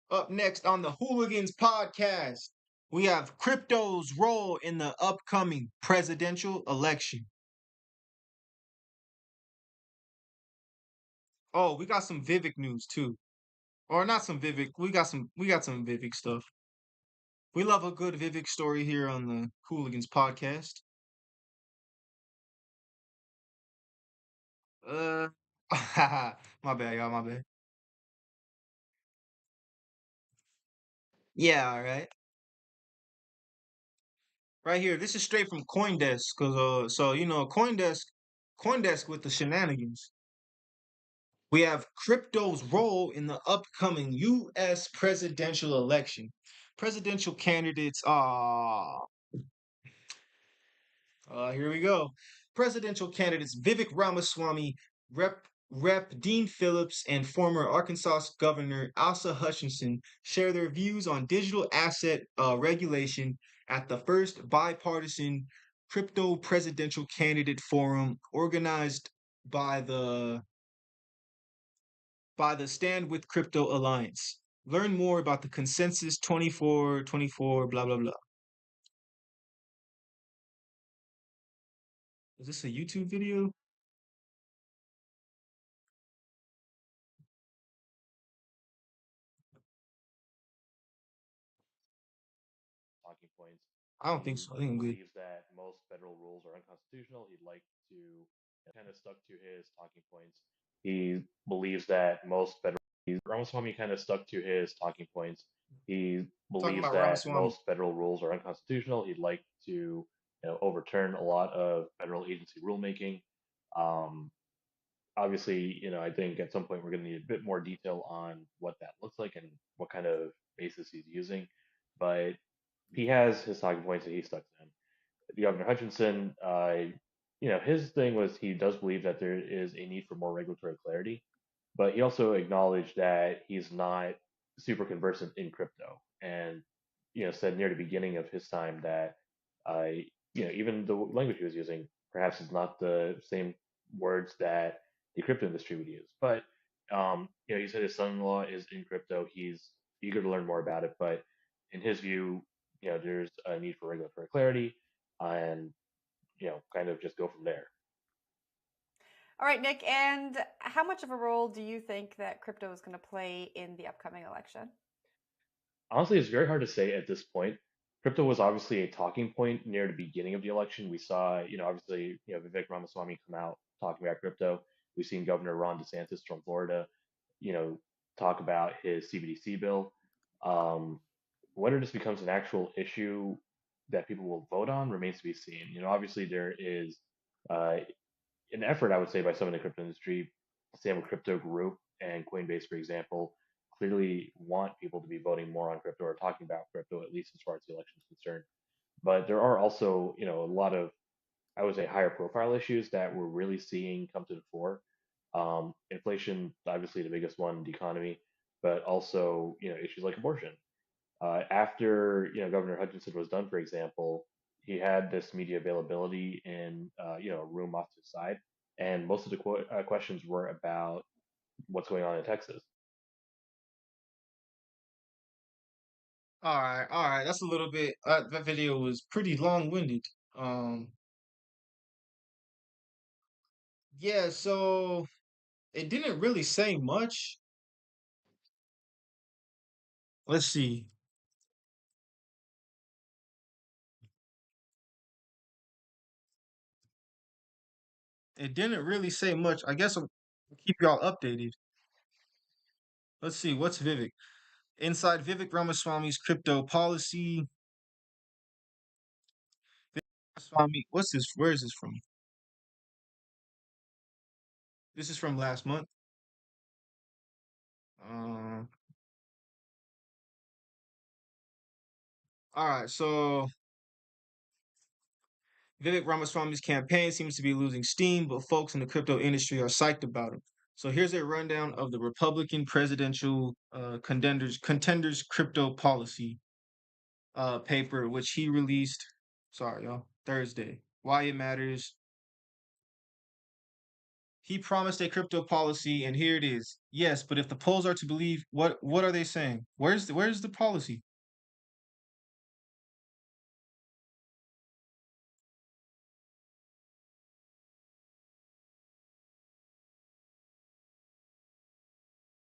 Up next on the Hooligans podcast, we have crypto's role in the upcoming presidential election. Oh, we got some Vivek news too. Or not some Vivek. We got some Vivek stuff. We love a good Vivek story here on the Hooligans podcast. My bad, y'all, my bad. Yeah, all right. Right here, this is straight from CoinDesk, cause so CoinDesk with the shenanigans. We have crypto's role in the upcoming U.S. presidential election. Presidential candidates, here we go. Presidential candidates Vivek Ramaswamy, Rep. Dean Phillips, and former Arkansas Governor Asa Hutchinson share their views on digital asset regulation at the first bipartisan crypto presidential candidate forum organized by the Stand with Crypto Alliance. Learn more about the Consensus 2424, blah, blah, blah. Is this a YouTube video? I don't think so. I think I'm good. Believes that most federal rules are unconstitutional. He'd like to kind of stuck to his talking points. He believes that most federal Ramaswamy kind of stuck to his talking points. He Talking believes about that Ramaswamy. most federal rules are unconstitutional. He'd like to overturn a lot of federal agency rulemaking. Um, Obviously, I think at some point we're going to need a bit more detail on what that looks like and what kind of basis he's using. But he has his talking points that he stuck to him. Governor Hutchinson, his thing was he does believe that there is a need for more regulatory clarity, but he also acknowledged that he's not super conversant in crypto, and said near the beginning of his time that even the language he was using perhaps is not the same words that the crypto industry would use. But he said his son-in-law is in crypto. He's eager to learn more about it, but in his view, there's a need for regulatory clarity, and kind of just go from there. All right, Nick, and how much of a role do you think that crypto is going to play in the upcoming election? Honestly, it's very hard to say at this point. Crypto was obviously a talking point near the beginning of the election. We saw, obviously, Vivek Ramaswamy come out talking about crypto. We've seen Governor Ron DeSantis from Florida, talk about his CBDC bill. Whether this becomes an actual issue that people will vote on remains to be seen. Obviously there is uh, an effort, I would say, by some in the crypto industry, Sam Crypto Group and Coinbase, for example, clearly want people to be voting more on crypto or talking about crypto, at least as far as the election is concerned. But there are also, a lot of, I would say, higher profile issues that we're really seeing come to the fore. Inflation, obviously the biggest one, the economy, but also, issues like abortion. After Governor Hutchinson was done, for example, he had this media availability in a room off to the side, and most of the questions were about what's going on in Texas. All right. That's a little bit. That video was pretty long-winded. Um, yeah. So it didn't really say much. Let's see. It didn't really say much. I guess I'll keep y'all updated. Let's see. What's Vivek? Inside Vivek Ramaswamy's crypto policy. Vivek Ramaswamy. What's this? Where is this from? This is from last month. Uh, all right. So Vivek Ramaswamy's campaign seems to be losing steam, but folks in the crypto industry are psyched about him. So here's a rundown of the Republican presidential contenders crypto policy paper, which he released. Sorry, y'all. Thursday. Why it matters. He promised a crypto policy, and here it is. Yes, but if the polls are to believe, what are they saying? Where's the policy?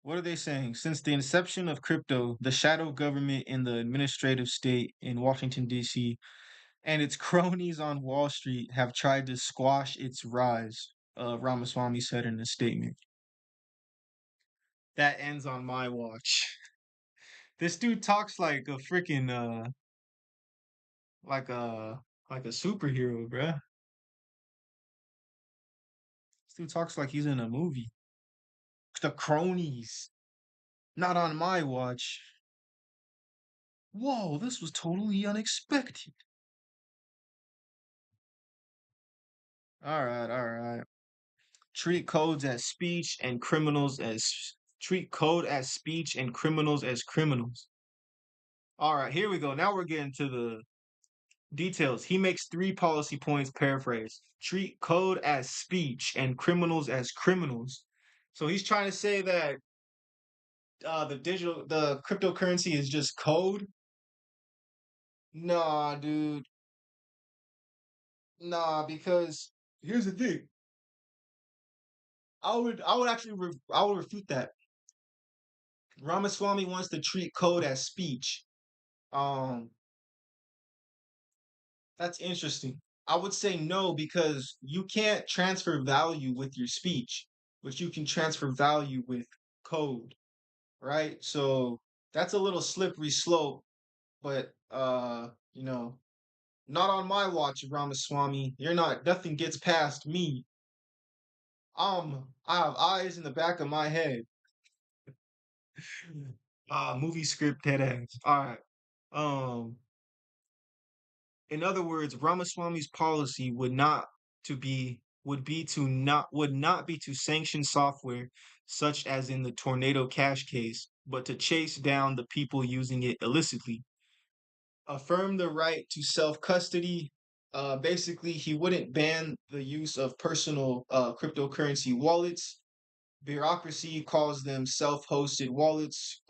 What are they saying? Since the inception of crypto, the shadow government in the administrative state in Washington, D.C., and its cronies on Wall Street have tried to squash its rise, Ramaswamy said in a statement. That ends on my watch. This dude talks like a freaking like a like a superhero, bruh. This dude talks like he's in a movie. The cronies. Not on my watch. Whoa, this was totally unexpected. All right. Treat codes as speech and criminals as treat code as speech and criminals as criminals. All right, here we go. Now we're getting to the details. He makes 3 policy points, paraphrase. Treat code as speech and criminals as criminals. So he's trying to say that the cryptocurrency is just code. Nah, dude. Nah, because here's the thing. I would refute that. Ramaswamy wants to treat code as speech. Um, That's interesting. I would say no because you can't transfer value with your speech, but you can transfer value with code, right? So that's a little slippery slope, but not on my watch, Ramaswamy. You're not, nothing gets past me. I have eyes in the back of my head. Movie script head ass. All right. Um, in other words, Ramaswamy's policy would not be to sanction software such as in the Tornado Cash case, but to chase down the people using it illicitly. Affirm the right to self-custody. Basically, he wouldn't ban the use of personal cryptocurrency wallets. Bureaucracy calls them self-hosted wallets.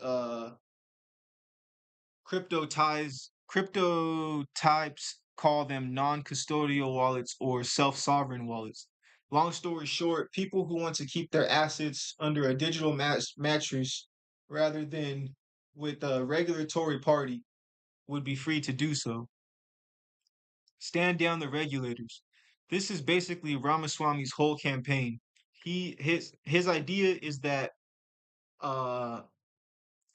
Crypto types call them non-custodial wallets or self-sovereign wallets. Long story short, people who want to keep their assets under a digital mattress rather than with a regulatory party would be free to do so. Stand down the regulators. This is basically Ramaswamy's whole campaign. His idea is that uh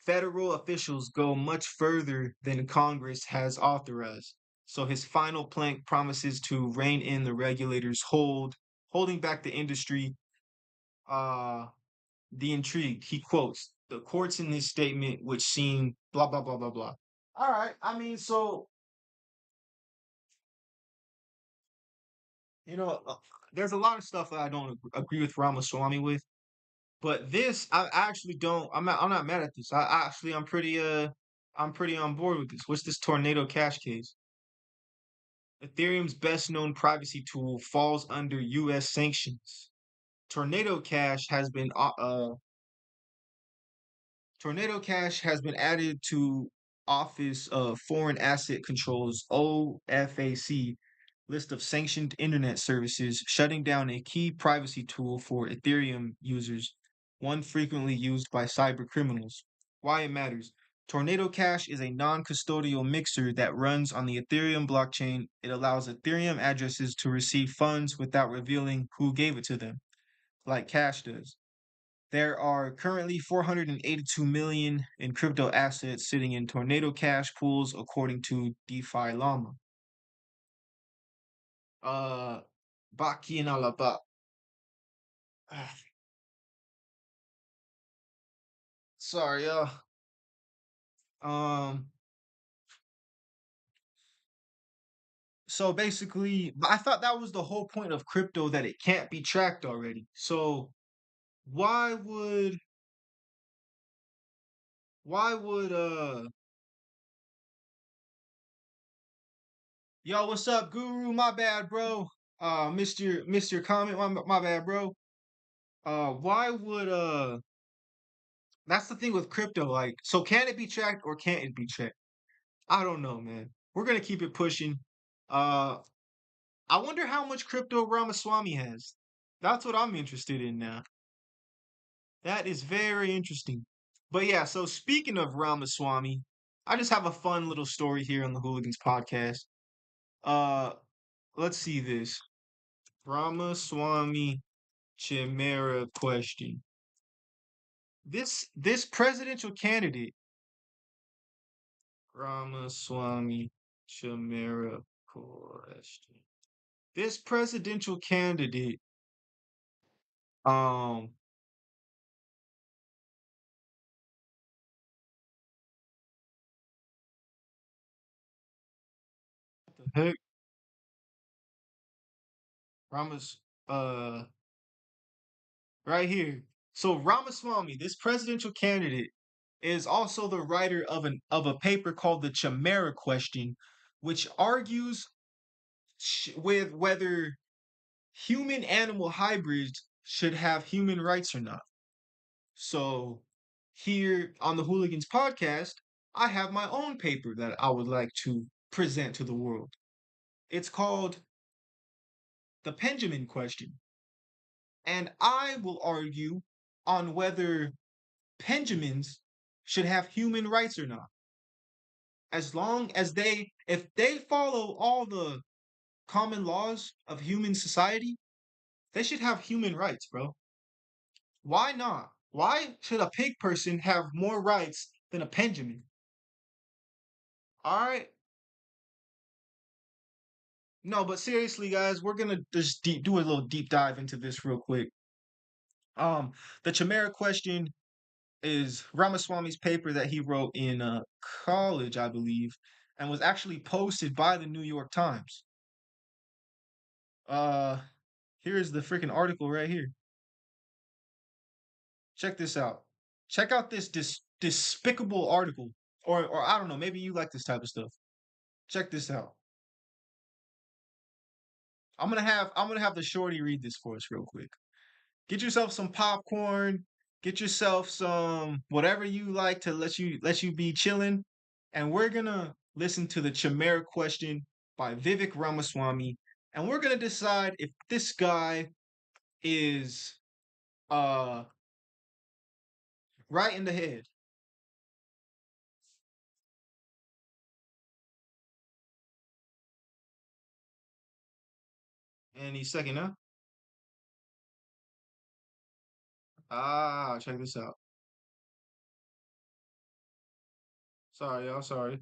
federal officials go much further than Congress has authorized. So his final plank promises to rein in the regulators' holding back the industry. Uh, the intrigue. He quotes the courts in this statement, which seem blah blah blah blah blah. All right. I mean, so you know, there's a lot of stuff that I don't agree with Ramaswamy with, but this I actually don't. I'm not mad at this. I'm pretty on board with this. What's this Tornado Cash case? Ethereum's best known privacy tool falls under US sanctions. Tornado Cash has been Tornado Cash has been added to Office of Foreign Asset Control's OFAC list of sanctioned internet services, shutting down a key privacy tool for Ethereum users, one frequently used by cyber criminals. Why it matters. Tornado Cash is a non-custodial mixer that runs on the Ethereum blockchain. It allows Ethereum addresses to receive funds without revealing who gave it to them, like Cash does. There are currently 482 million in crypto assets sitting in Tornado Cash pools, according to DeFi Llama. Baki and Alaba. Sorry, um. So basically, I thought that was the whole point of crypto that it can't be tracked already. So why would why would yo, what's up, Guru? My bad, bro. Mr. Comment, my bad, bro. Why would that's the thing with crypto, like, so can it be tracked or can't it be tracked? I don't know, man. We're gonna keep it pushing. Uh I wonder how much crypto Ramaswamy has. That's what I'm interested in now. That is very interesting. But yeah, so speaking of Ramaswamy, I just have a fun little story here on the Hooligans podcast. Uh, let's see this. Ramaswamy Chimera question. This presidential candidate, Ramaswamy Chimera question. This presidential candidate, um, what the heck? Ramas, uh, right here. So Ramaswamy, this presidential candidate, is also the writer of a paper called the Chimera Question, which argues with whether human animal hybrids should have human rights or not. So here on the Hooligans podcast, I have my own paper that I would like to present to the world. It's called the Benjamin Question. And I will argue on whether Benjamins should have human rights or not. As long as if they follow all the common laws of human society, they should have human rights, bro. Why not? Why should a pig person have more rights than a Benjamin? All right. No, but seriously, guys, we're gonna just do a little deep dive into this real quick. The Chimera question is Ramaswamy's paper that he wrote in college, I believe, and was actually posted by the New York Times. Uh, Here's the freaking article right here. Check this out. Check out this despicable article, or I don't know, maybe you like this type of stuff. Check this out. I'm gonna have the shorty read this for us real quick. Get yourself some popcorn. Get yourself some whatever you like to let you be chilling, and we're gonna listen to the Chimera question by Vivek Ramaswamy, and we're gonna decide if this guy is uh right in the head. Any second now. Check this out. Sorry, y'all. Sorry.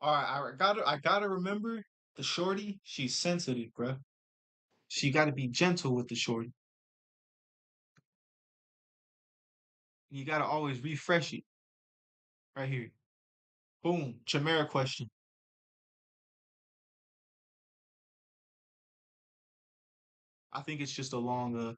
All right, I gotta remember the shorty. She's sensitive, bruh. She gotta be gentle with the shorty. You gotta always refresh it right here. Boom, Chimera question. I think it's just a long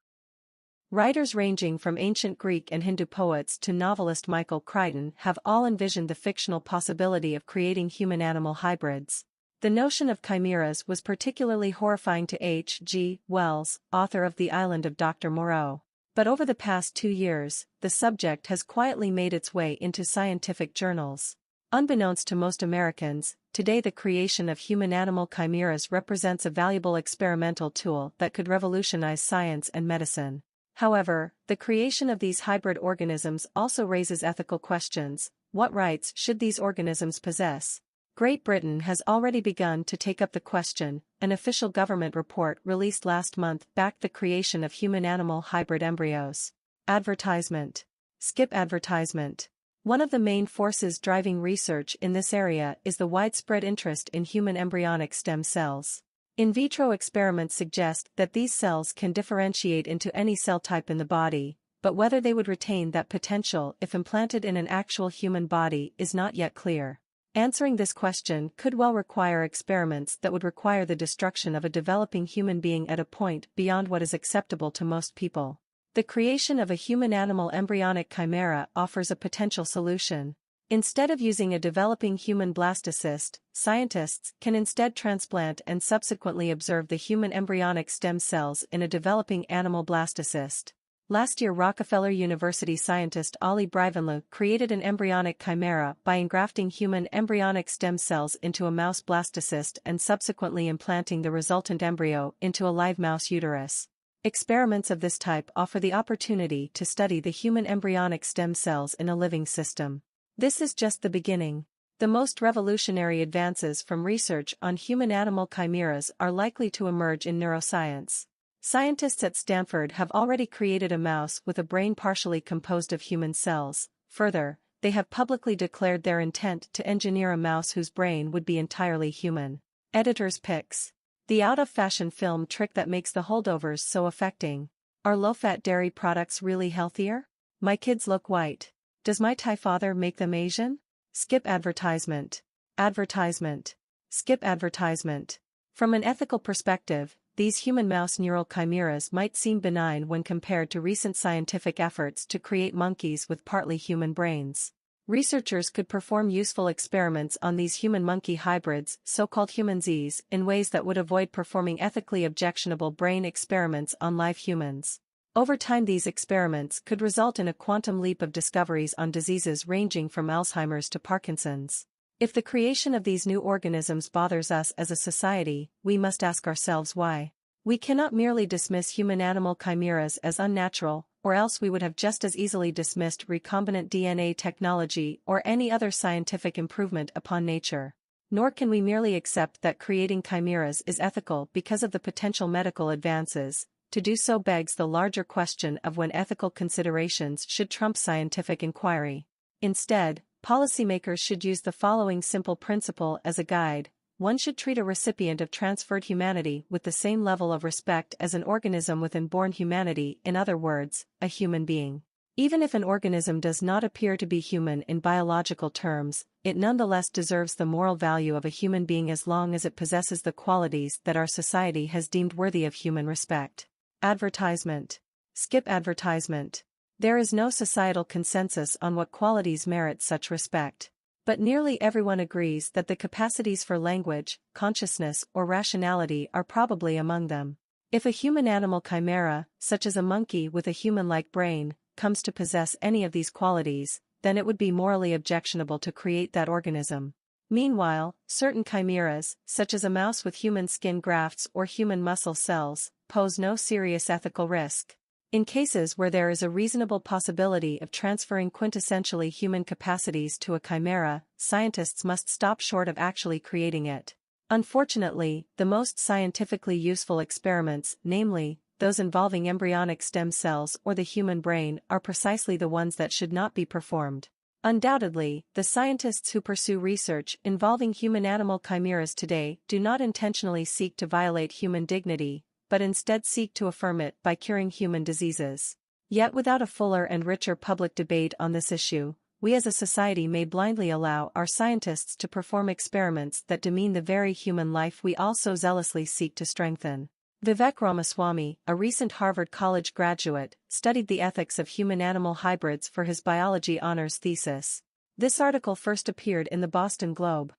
Writers ranging from ancient Greek and Hindu poets to novelist Michael Crichton have all envisioned the fictional possibility of creating human-animal hybrids. The notion of chimeras was particularly horrifying to H. G. Wells, author of The Island of Dr. Moreau. But over the past 2 years, the subject has quietly made its way into scientific journals. Unbeknownst to most Americans, today the creation of human-animal chimeras represents a valuable experimental tool that could revolutionize science and medicine. However, the creation of these hybrid organisms also raises ethical questions. What rights should these organisms possess? Great Britain has already begun to take up the question. An official government report released last month backed the creation of human-animal hybrid embryos. Advertisement. Skip advertisement. One of the main forces driving research in this area is the widespread interest in human embryonic stem cells. In vitro experiments suggest that these cells can differentiate into any cell type in the body, but whether they would retain that potential if implanted in an actual human body is not yet clear. Answering this question could well require experiments that would require the destruction of a developing human being at a point beyond what is acceptable to most people. The creation of a human-animal embryonic chimera offers a potential solution. Instead of using a developing human blastocyst, scientists can instead transplant and subsequently observe the human embryonic stem cells in a developing animal blastocyst. Last year, Rockefeller University scientist Ali Brivanlou created an embryonic chimera by engrafting human embryonic stem cells into a mouse blastocyst and subsequently implanting the resultant embryo into a live mouse uterus. Experiments of this type offer the opportunity to study the human embryonic stem cells in a living system. This is just the beginning. The most revolutionary advances from research on human-animal chimeras are likely to emerge in neuroscience. Scientists at Stanford have already created a mouse with a brain partially composed of human cells. Further, they have publicly declared their intent to engineer a mouse whose brain would be entirely human. Editor's picks. The out-of-fashion film trick that makes the holdovers so affecting. Are low-fat dairy products really healthier? My kids look white. Does my Thai father make them Asian? Skip advertisement. Advertisement. Skip advertisement. From an ethical perspective, these human-mouse neural chimeras might seem benign when compared to recent scientific efforts to create monkeys with partly human brains. Researchers could perform useful experiments on these human-monkey hybrids, so-called humanzees, in ways that would avoid performing ethically objectionable brain experiments on live humans. Over time, these experiments could result in a quantum leap of discoveries on diseases ranging from Alzheimer's to Parkinson's. If the creation of these new organisms bothers us as a society, we must ask ourselves why. We cannot merely dismiss human-animal chimeras as unnatural, or else we would have just as easily dismissed recombinant DNA technology or any other scientific improvement upon nature. Nor can we merely accept that creating chimeras is ethical because of the potential medical advances. To do so begs the larger question of when ethical considerations should trump scientific inquiry. Instead, policymakers should use the following simple principle as a guide. One should treat a recipient of transferred humanity with the same level of respect as an organism with inborn humanity, in other words, a human being. Even if an organism does not appear to be human in biological terms, it nonetheless deserves the moral value of a human being as long as it possesses the qualities that our society has deemed worthy of human respect. Advertisement. Skip advertisement. There is no societal consensus on what qualities merit such respect. But nearly everyone agrees that the capacities for language, consciousness, or rationality are probably among them. If a human-animal chimera, such as a monkey with a human-like brain, comes to possess any of these qualities, then it would be morally objectionable to create that organism. Meanwhile, certain chimeras, such as a mouse with human skin grafts or human muscle cells, pose no serious ethical risk. In cases where there is a reasonable possibility of transferring quintessentially human capacities to a chimera, scientists must stop short of actually creating it. Unfortunately, the most scientifically useful experiments, namely, those involving embryonic stem cells or the human brain, are precisely the ones that should not be performed. Undoubtedly, the scientists who pursue research involving human-animal chimeras today do not intentionally seek to violate human dignity, but instead seek to affirm it by curing human diseases. Yet without a fuller and richer public debate on this issue, we as a society may blindly allow our scientists to perform experiments that demean the very human life we all so zealously seek to strengthen. Vivek Ramaswamy, a recent Harvard College graduate, studied the ethics of human-animal hybrids for his biology honors thesis. This article first appeared in the Boston Globe.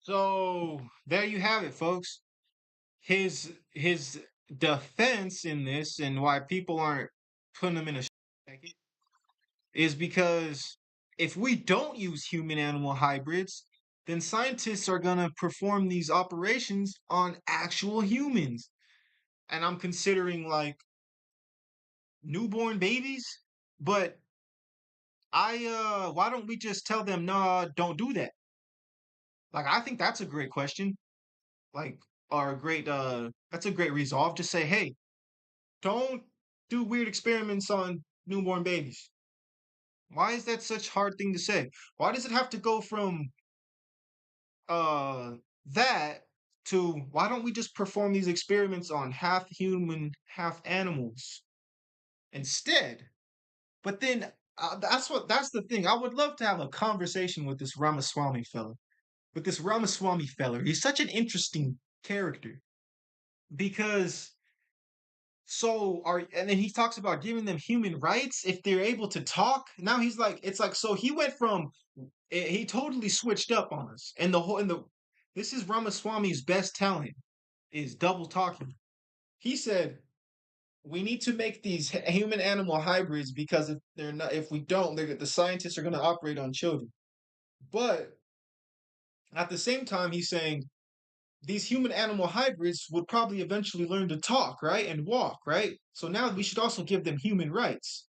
So there you have it, folks. His defense in this and why people aren't putting him in a jacket is because if we don't use human animal hybrids, then scientists are going to perform these operations on actual humans. And I'm considering like newborn babies, but why don't we just tell them, nah, don't do that? Like, I think that's a great question. Like, or a great that's a great resolve. Just say, hey, don't do weird experiments on newborn babies. Why is that such a hard thing to say? Why does it have to go from uh that to why don't we just perform these experiments on half human, half animals instead? But then that's the thing. I would love to have a conversation with this Ramaswamy fella. With this Ramaswamy fella. He's such an interesting character because and then he talks about giving them human rights if they're able to talk. Now he's like, it's like, so he went from, he totally switched up on us. And this is Ramaswamy's best talent is double talking. He said, we need to make these human animal hybrids because if we don't, the scientists are going to operate on children. But at the same time, he's saying, these human animal hybrids would probably eventually learn to talk, right? And walk, right? So now we should also give them human rights.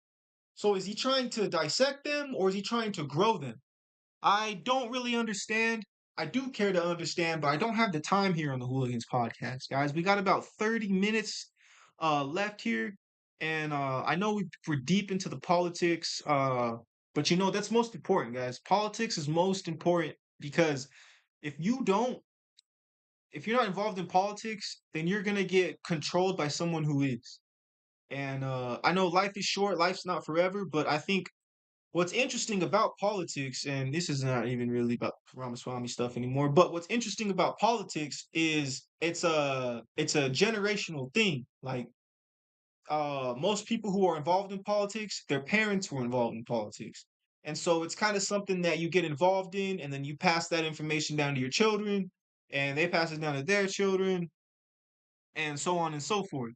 So is he trying to dissect them or is he trying to grow them? I don't really understand. I do care to understand, but I don't have the time here on the Hooligans podcast, guys. We got about 30 minutes left here. And I know we're deep into the politics, but that's most important, guys. Politics is most important because if you don't, if you're not involved in politics, then you're gonna get controlled by someone who is. And I know life is short, life's not forever, but I think what's interesting about politics, and this is not even really about Ramaswamy stuff anymore, but what's interesting about politics is it's a generational thing. Like most people who are involved in politics, their parents were involved in politics. And so it's kind of something that you get involved in, and then you pass that information down to your children, and they pass it down to their children, and so on and so forth.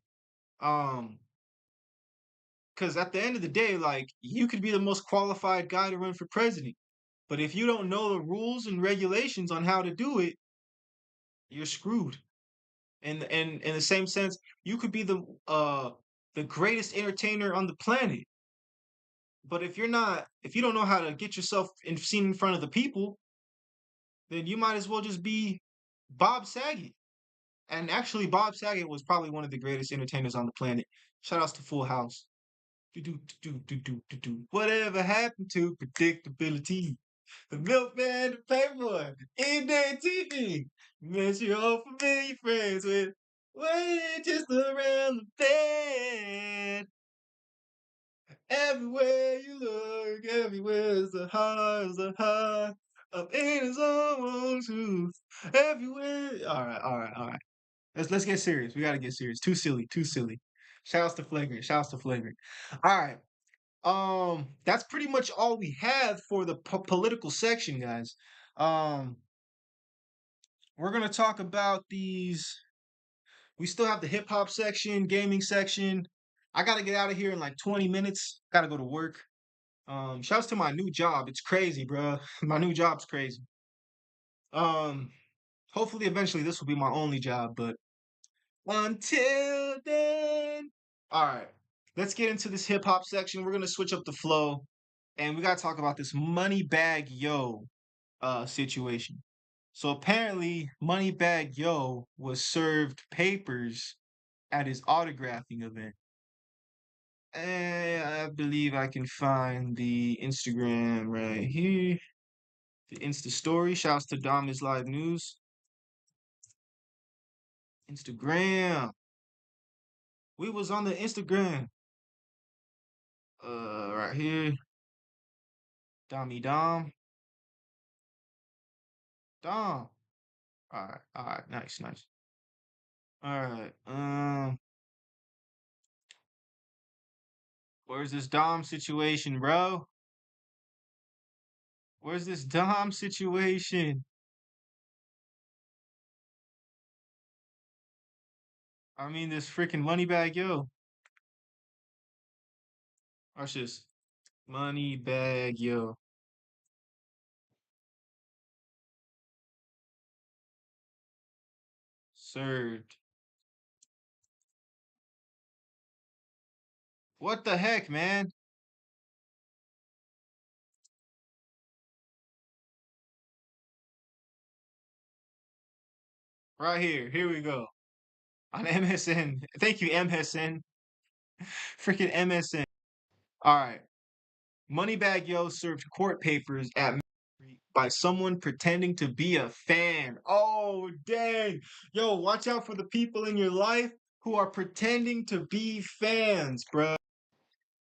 Um, because at the end of the day, like you could be the most qualified guy to run for president, but if you don't know the rules and regulations on how to do it, you're screwed. And in the same sense, you could be the the greatest entertainer on the planet. But if you don't know how to get yourself seen in front of the people, then you might as well just be Bob Saget. And actually, Bob Saget was probably one of the greatest entertainers on the planet. Shout outs to Full House. Whatever happened to predictability? The milkman, the paperboy, in their TV. Miss your old familiar friends with waiting just around the bed. Everywhere you look, everywhere's a heart of in his own truth. Everywhere. All right. Let's get serious. We gotta get serious. Too silly, too silly. Shouts to Flagrant. Shouts to Flagrant. All right. That's pretty much all we have for the political section, guys. We're gonna talk about these. We still have the hip hop section, gaming section. I gotta get out of here in like 20 minutes. Gotta go to work. Shouts to my new job. It's crazy, bro. My new job's crazy. Hopefully eventually this will be my only job, but until then. All right. Let's get into this hip hop section. We're gonna switch up the flow, and we gotta talk about this Moneybagg Yo situation. So apparently, Moneybagg Yo was served papers at his autographing event. And I believe I can find the Instagram right here. The Insta story. Shouts to Dom Live News. Instagram. We was on the Instagram. Right here. Dom. Dom. All right, nice. All right, where's this Dom situation, bro? Where's this Dom situation? I mean, this freaking Moneybagg Yo. Watch this. Moneybagg Yo. Served. What the heck, man? Right here. Here we go. On MSN. Thank you, MSN. Freaking MSN. All right. Moneybagg Yo served court papers at by someone pretending to be a fan. Oh, dang. Yo, watch out for the people in your life who are pretending to be fans, bro.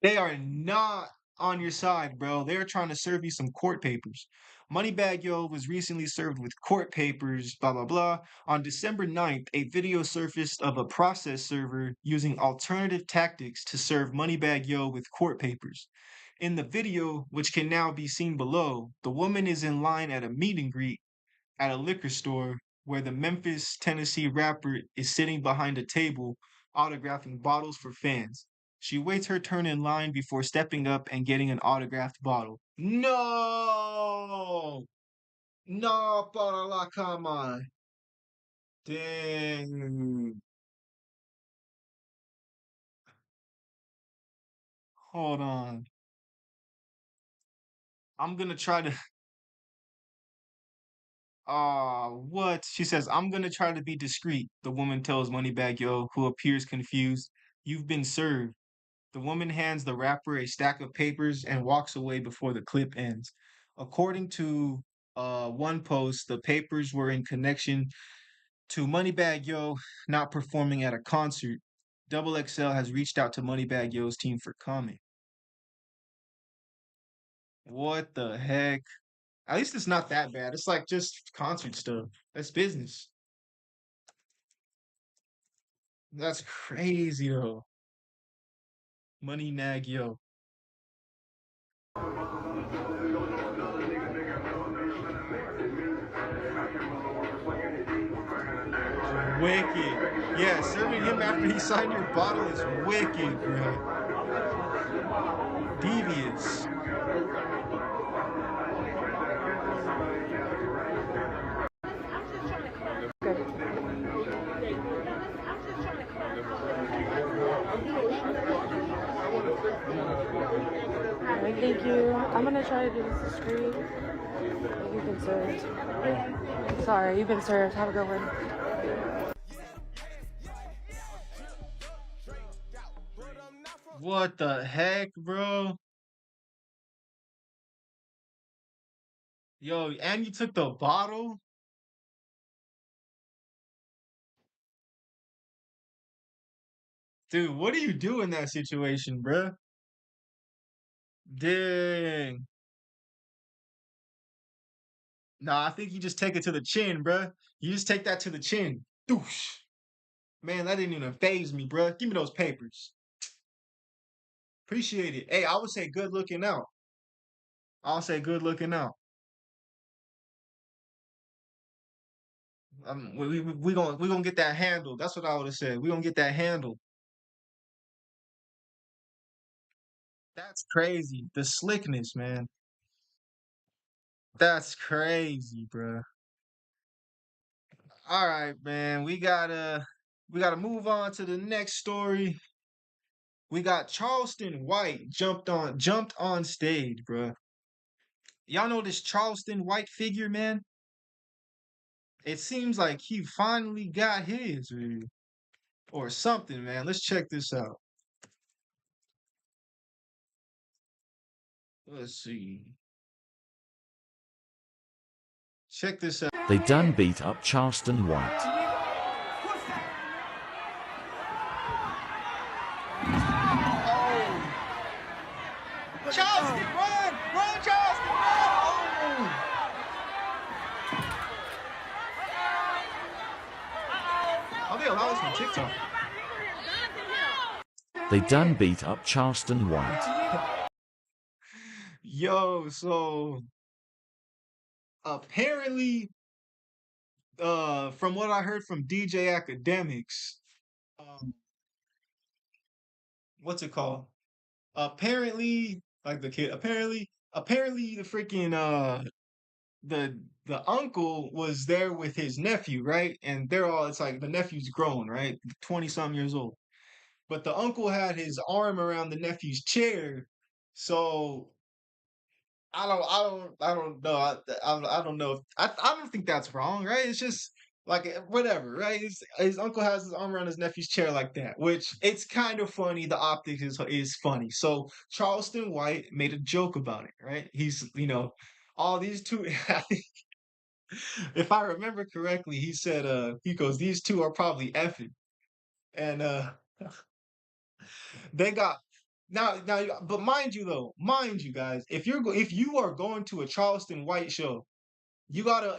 They are not on your side, bro. They're trying to serve you some court papers. Moneybagg Yo was recently served with court papers, blah, blah, blah. On December 9th, a video surfaced of a process server using alternative tactics to serve Moneybagg Yo with court papers. In the video, which can now be seen below, the woman is in line at a meet and greet at a liquor store where the Memphis, Tennessee rapper is sitting behind a table autographing bottles for fans. She waits her turn in line before stepping up and getting an autographed bottle. No! No, para la cama. Dang. Hold on. I'm gonna try to. What? She says, I'm gonna try to be discreet, the woman tells Moneybagg Yo, who appears confused. You've been served. The woman hands the rapper a stack of papers and walks away before the clip ends. According to one post, the papers were in connection to Moneybagg Yo not performing at a concert. Double XL has reached out to Moneybagg Yo's team for comment. What the heck? At least it's not that bad. It's like just concert stuff. That's business. That's crazy though. Moneybagg Yo. Wicked. Yeah, serving him after he signed your bottle is wicked, bro. Devious. I'm gonna try to do this discreet. You've been served. Sorry, you've been served. Have a good one. What the heck, bro? Yo, and you took the bottle? Dude, what do you do in that situation, bruh? Dang. Nah, I think you just take it to the chin, bruh. You just take that to the chin. Doosh. Man, that didn't even faze me, bruh. Give me those papers. Appreciate it. Hey, I would say good looking out. I'll say good looking out. We gonna get that handled. That's what I would have said. We gonna get that handled. That's crazy. The slickness, man. That's crazy, bruh. All right, man. We gotta move on to the next story. We got Charleston White jumped on stage, bruh. Y'all know this Charleston White figure, man? It seems like he finally got his or something, man. Let's check this out. Let's see. Check this out. They done beat up Charleston White. Charleston, run! Run, Charleston, run! Oh, they allow us on TikTok. They done beat up Charleston White. Yo, so apparently, from what I heard from DJ Academics, what's it called? Apparently, like the kid, apparently the freaking the uncle was there with his nephew, right? And it's like the nephew's grown, right? 20 some years old. But the uncle had his arm around the nephew's chair. So I don't know. I don't know. I don't think that's wrong, right? It's just like whatever, right? His uncle has his arm around his nephew's chair like that, which it's kind of funny. The optics is funny. So Charleston White made a joke about it, right? He's all these two. I think if I remember correctly, he said he goes, these two are probably effing, and they got now. But mind you guys, if you are going to a Charleston White show, you gotta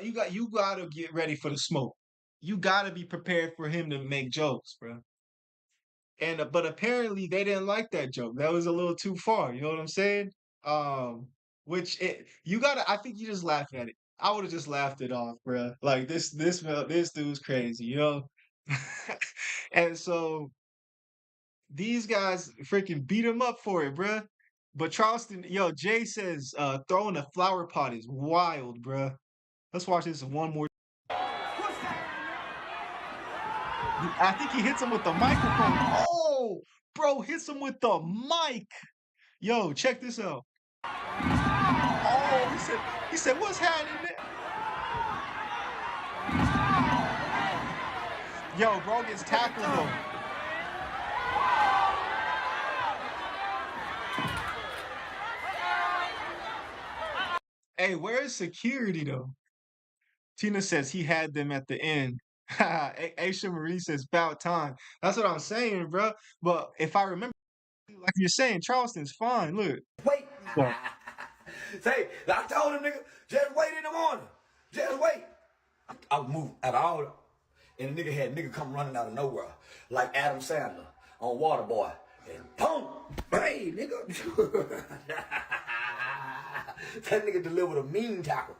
get ready for the smoke. You gotta be prepared for him to make jokes, bro. And but apparently they didn't like that joke. That was a little too far. You know what I'm saying? I think you just laugh at it. I would have just laughed it off, bro. Like this dude's crazy, you know. And so these guys freaking beat him up for it, bruh. But Charleston, Jay says throwing a flower pot is wild, bruh. Let's watch this one more. I think he hits him with the microphone. Oh, bro, hits him with the mic. Yo, check this out. Oh, he said, what's happening there? Yo, bro gets tackled though. Hey, where is security though? Tina says he had them at the end. Aisha Marie says about time. That's what I'm saying, bro. But if I remember, like you're saying, Charleston's fine. Look. Wait. Say, I told him, nigga, just wait in the morning. Just wait. I was moving out of order. And the nigga had nigga come running out of nowhere. Like Adam Sandler on Waterboy. And boom! Hey, nigga. That nigga delivered a mean tackle.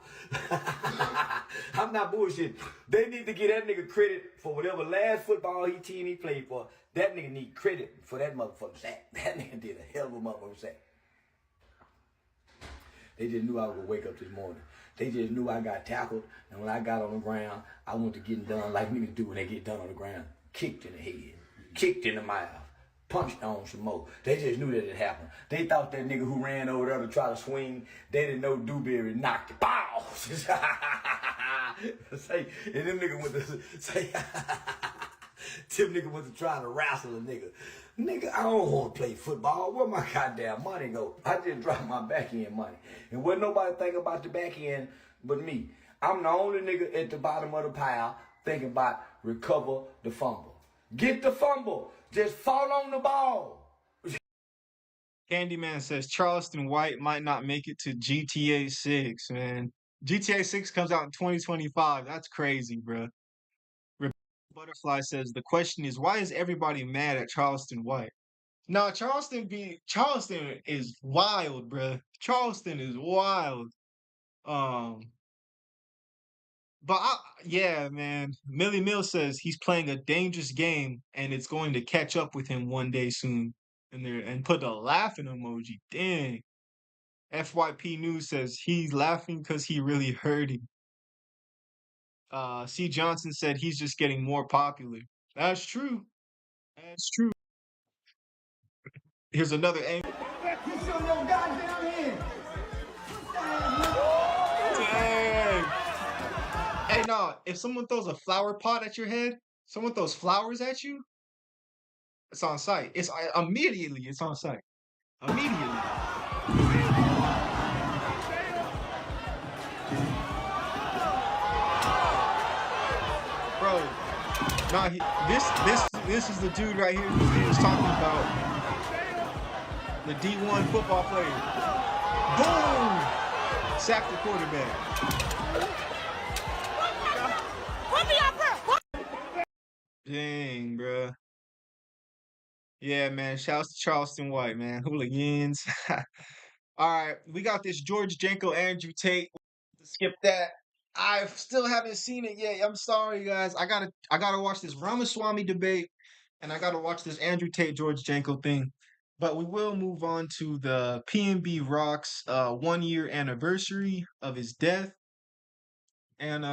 I'm not bullshitting. They need to give that nigga credit for whatever last football team he played for. That nigga need credit for that motherfucking sack. That nigga did a hell of a motherfucking sack. They just knew I was gonna wake up this morning. They just knew I got tackled, and when I got on the ground, I went to getting done like niggas do when they get done on the ground. Kicked in the head, kicked in the mouth, punched on some more. They just knew that it happened. They thought that nigga who ran over there to try to swing, they didn't know Dewberry knocked it. Pow! Say, and them nigga went to say, Tim nigga went to try to wrestle a nigga. Nigga, I don't want to play football. Where my goddamn money go? I just dropped my back end money. And what nobody think about the back end but me. I'm the only nigga at the bottom of the pile thinking about recover the fumble. Get the fumble. Just fall on the ball. Candyman says Charleston White might not make it to GTA 6, man. GTA 6 comes out in 2025. That's crazy, bro. Butterfly says the question is, why is everybody mad at Charleston White? No, Charleston is wild, bro. Charleston is wild. Yeah, man. Millie Mill says he's playing a dangerous game and it's going to catch up with him one day soon. And put a laughing emoji. Dang. FYP News says he's laughing because he really heard him. C. Johnson said he's just getting more popular. That's true. That's true. Here's another angle. You show your goddamn hand. Dang. Hey, no, if someone throws a flower pot at your head, someone throws flowers at you, it's on site. Immediately, it's on site. Immediately. Bro, nah, this is the dude right here who he was talking about. The D1 football player. Boom! Sacked the quarterback. Dang, bruh. Yeah, man. Shouts to Charleston White, man. Hooligans. All right, we got this George Janko Andrew Tate. Skip that. I still haven't seen it yet. I'm sorry, guys. I gotta watch this Ramaswamy debate, and I gotta watch this Andrew Tate George Janko thing. But we will move on to the PNB Rock's 1-year anniversary of his death. And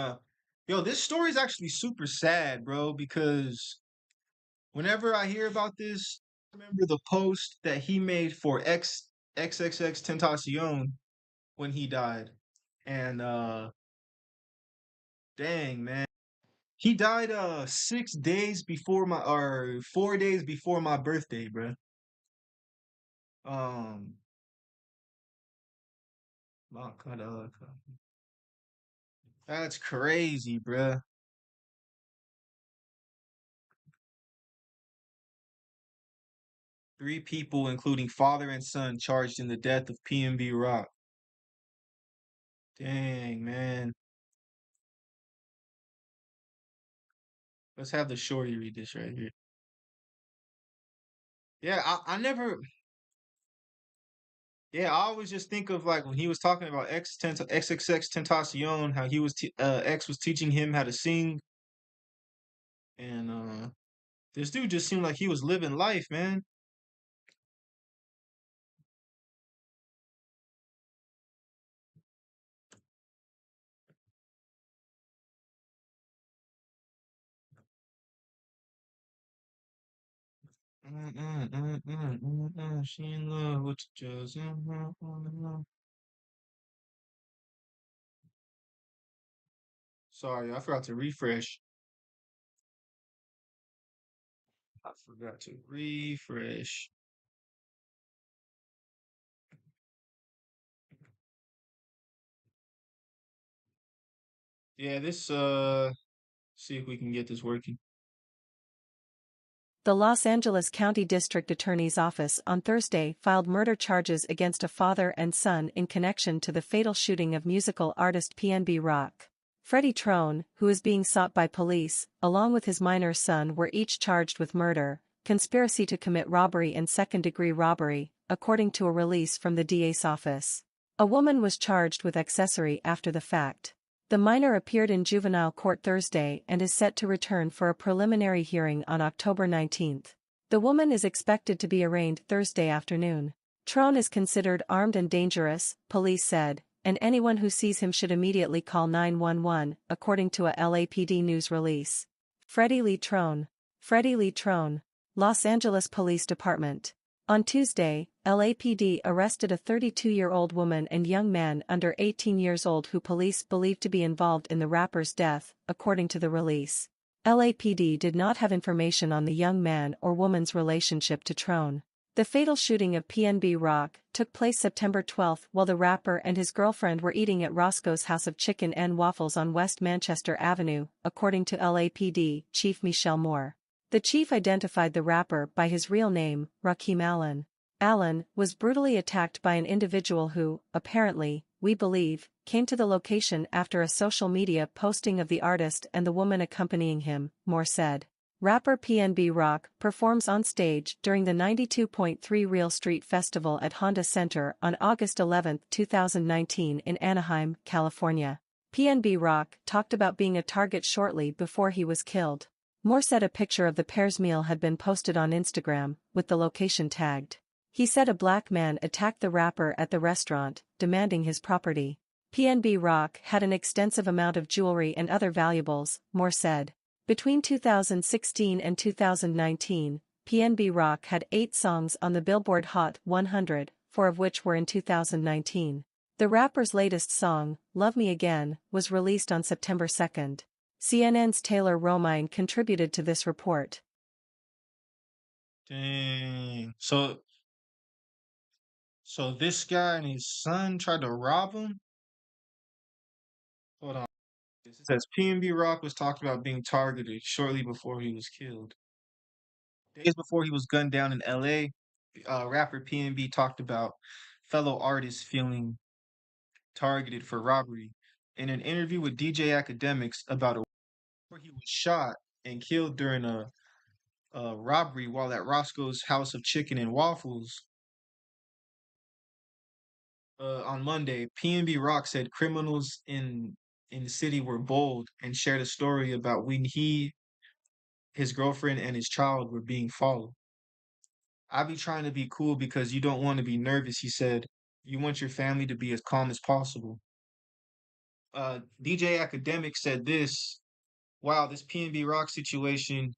yo, this story is actually super sad, bro, because whenever I hear about this, I remember the post that he made for XXX Tentacion when he died. And dang, man. He died 6 days before 4 days before my birthday, bro. That's crazy, bruh. Three people, including father and son, charged in the death of PNB Rock. Dang, man. Let's have the shorty read this right here. Yeah, I never. Yeah, I always just think of like when he was talking about XXX Tentacion, how he was X was teaching him how to sing, and this dude just seemed like he was living life, man. She in love with just. Sorry, I forgot to refresh. I forgot to refresh. Yeah, this see if we can get this working. The Los Angeles County District Attorney's Office on Thursday filed murder charges against a father and son in connection to the fatal shooting of musical artist PNB Rock. Freddie Trone, who is being sought by police, along with his minor son, were each charged with murder, conspiracy to commit robbery and second-degree robbery, according to a release from the DA's office. A woman was charged with accessory after the fact. The minor appeared in juvenile court Thursday and is set to return for a preliminary hearing on October 19. The woman is expected to be arraigned Thursday afternoon. Trone is considered armed and dangerous, police said, and anyone who sees him should immediately call 911, according to a LAPD news release. Freddie Lee Trone, Los Angeles Police Department. On Tuesday, LAPD arrested a 32-year-old woman and young man under 18 years old who police believe to be involved in the rapper's death, according to the release. LAPD did not have information on the young man or woman's relationship to Tron. The fatal shooting of PNB Rock took place September 12 while the rapper and his girlfriend were eating at Roscoe's House of Chicken and Waffles on West Manchester Avenue, according to LAPD Chief Michelle Moore. The chief identified the rapper by his real name, Rakeem Allen. Allen was brutally attacked by an individual who, apparently, we believe, came to the location after a social media posting of the artist and the woman accompanying him, Moore said. Rapper PNB Rock performs on stage during the 92.3 Real Street Festival at Honda Center on August 11, 2019 in Anaheim, California. PNB Rock talked about being a target shortly before he was killed. Moore said a picture of the pair's meal had been posted on Instagram, with the location tagged. He said a black man attacked the rapper at the restaurant, demanding his property. PNB Rock had an extensive amount of jewelry and other valuables, Moore said. Between 2016 and 2019, PNB Rock had 8 songs on the Billboard Hot 100, 4 of which were in 2019. The rapper's latest song, Love Me Again, was released on September 2. CNN's Taylor Romine contributed to this report. Dang. So this guy and his son tried to rob him? Hold on. It says PNB Rock was talked about being targeted shortly before he was killed. Days before he was gunned down in LA, rapper PNB talked about fellow artists feeling targeted for robbery. In an interview with DJ Academics about where he was shot and killed during a robbery while at Roscoe's House of Chicken and Waffles on Monday, PNB Rock said criminals in the city were bold and shared a story about when he, his girlfriend, and his child were being followed. I be trying to be cool because you don't want to be nervous, he said. You want your family to be as calm as possible. DJ Academic said this, wow, this PNB Rock situation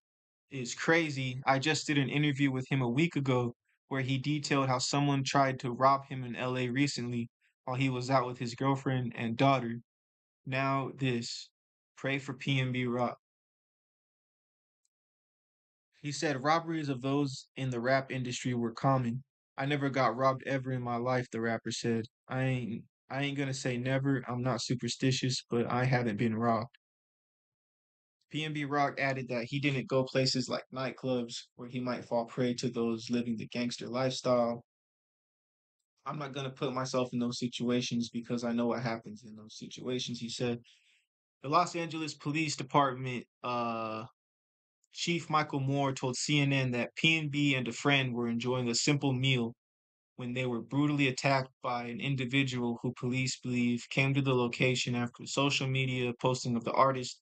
is crazy. I just did an interview with him a week ago where he detailed how someone tried to rob him in LA recently while he was out with his girlfriend and daughter. Now this. Pray for PNB Rock. He said robberies of those in the rap industry were common. I never got robbed ever in my life, the rapper said. I ain't gonna say never. I'm not superstitious, but I haven't been robbed. PNB Rock added that he didn't go places like nightclubs where he might fall prey to those living the gangster lifestyle. I'm not going to put myself in those situations because I know what happens in those situations, he said. The Los Angeles Police Department Chief Michael Moore told CNN that PNB and a friend were enjoying a simple meal when they were brutally attacked by an individual who police believe came to the location after social media posting of the artist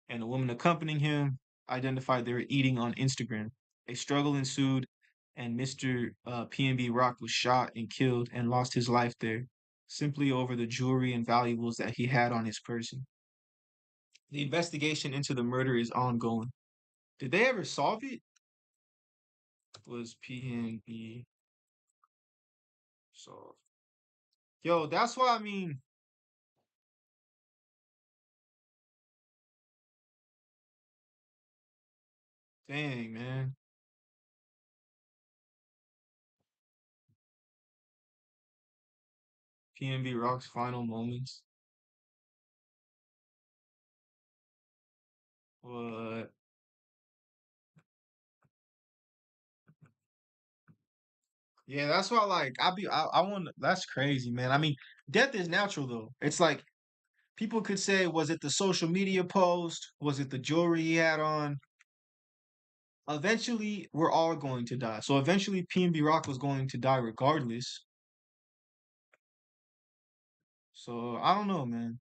and a woman accompanying him identified they were eating on Instagram. A struggle ensued, and Mr. PNB Rock was shot and killed and lost his life there, simply over the jewelry and valuables that he had on his person. The investigation into the murder is ongoing. Did they ever solve it? Was PNB solved? Yo, that's why I mean. Dang, man. PNB Rock's final moments. What? Yeah, that's why like I want that's crazy, man. I mean, death is natural though. It's like people could say, was it the social media post? Was it the jewelry he had on? Eventually, we're all going to die. So eventually PNB Rock was going to die regardless. So I don't know, man.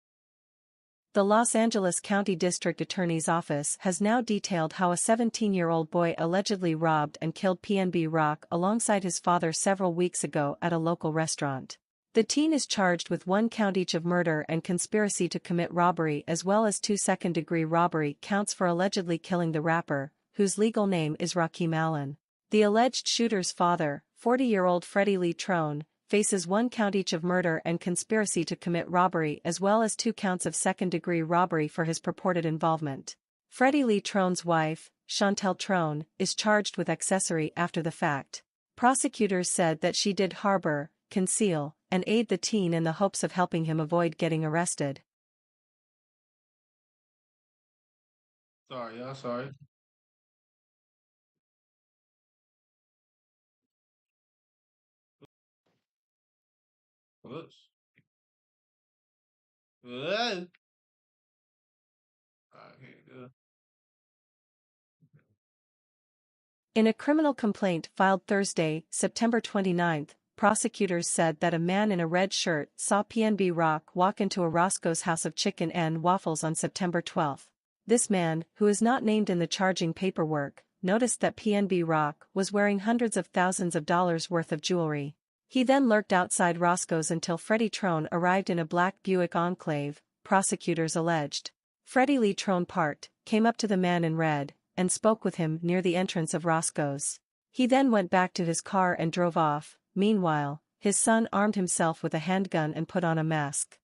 The Los Angeles County District Attorney's Office has now detailed how a 17-year-old boy allegedly robbed and killed PNB Rock alongside his father several weeks ago at a local restaurant. The teen is charged with 1 count each of murder and conspiracy to commit robbery as well as 2 second-degree robbery counts for allegedly killing the rapper, whose legal name is Rakeem Allen. The alleged shooter's father, 40-year-old Freddie Lee Trone, faces 1 count each of murder and conspiracy to commit robbery as well as 2 counts of second-degree robbery for his purported involvement. Freddie Lee Trone's wife, Chantel Trone, is charged with accessory after the fact. Prosecutors said that she did harbor, conceal, and aid the teen in the hopes of helping him avoid getting arrested. Sorry, y'all. Sorry. Whoops. Alright, here you go. In a criminal complaint filed Thursday, September 29, prosecutors said that a man in a red shirt saw PNB Rock walk into a Roscoe's House of Chicken and Waffles on September 12. This man, who is not named in the charging paperwork, noticed that PNB Rock was wearing hundreds of thousands of dollars worth of jewelry. He then lurked outside Roscoe's until Freddie Trone arrived in a black Buick Enclave, prosecutors alleged. Freddie Lee Trone came up to the man in red, and spoke with him near the entrance of Roscoe's. He then went back to his car and drove off. Meanwhile, his son armed himself with a handgun and put on a mask.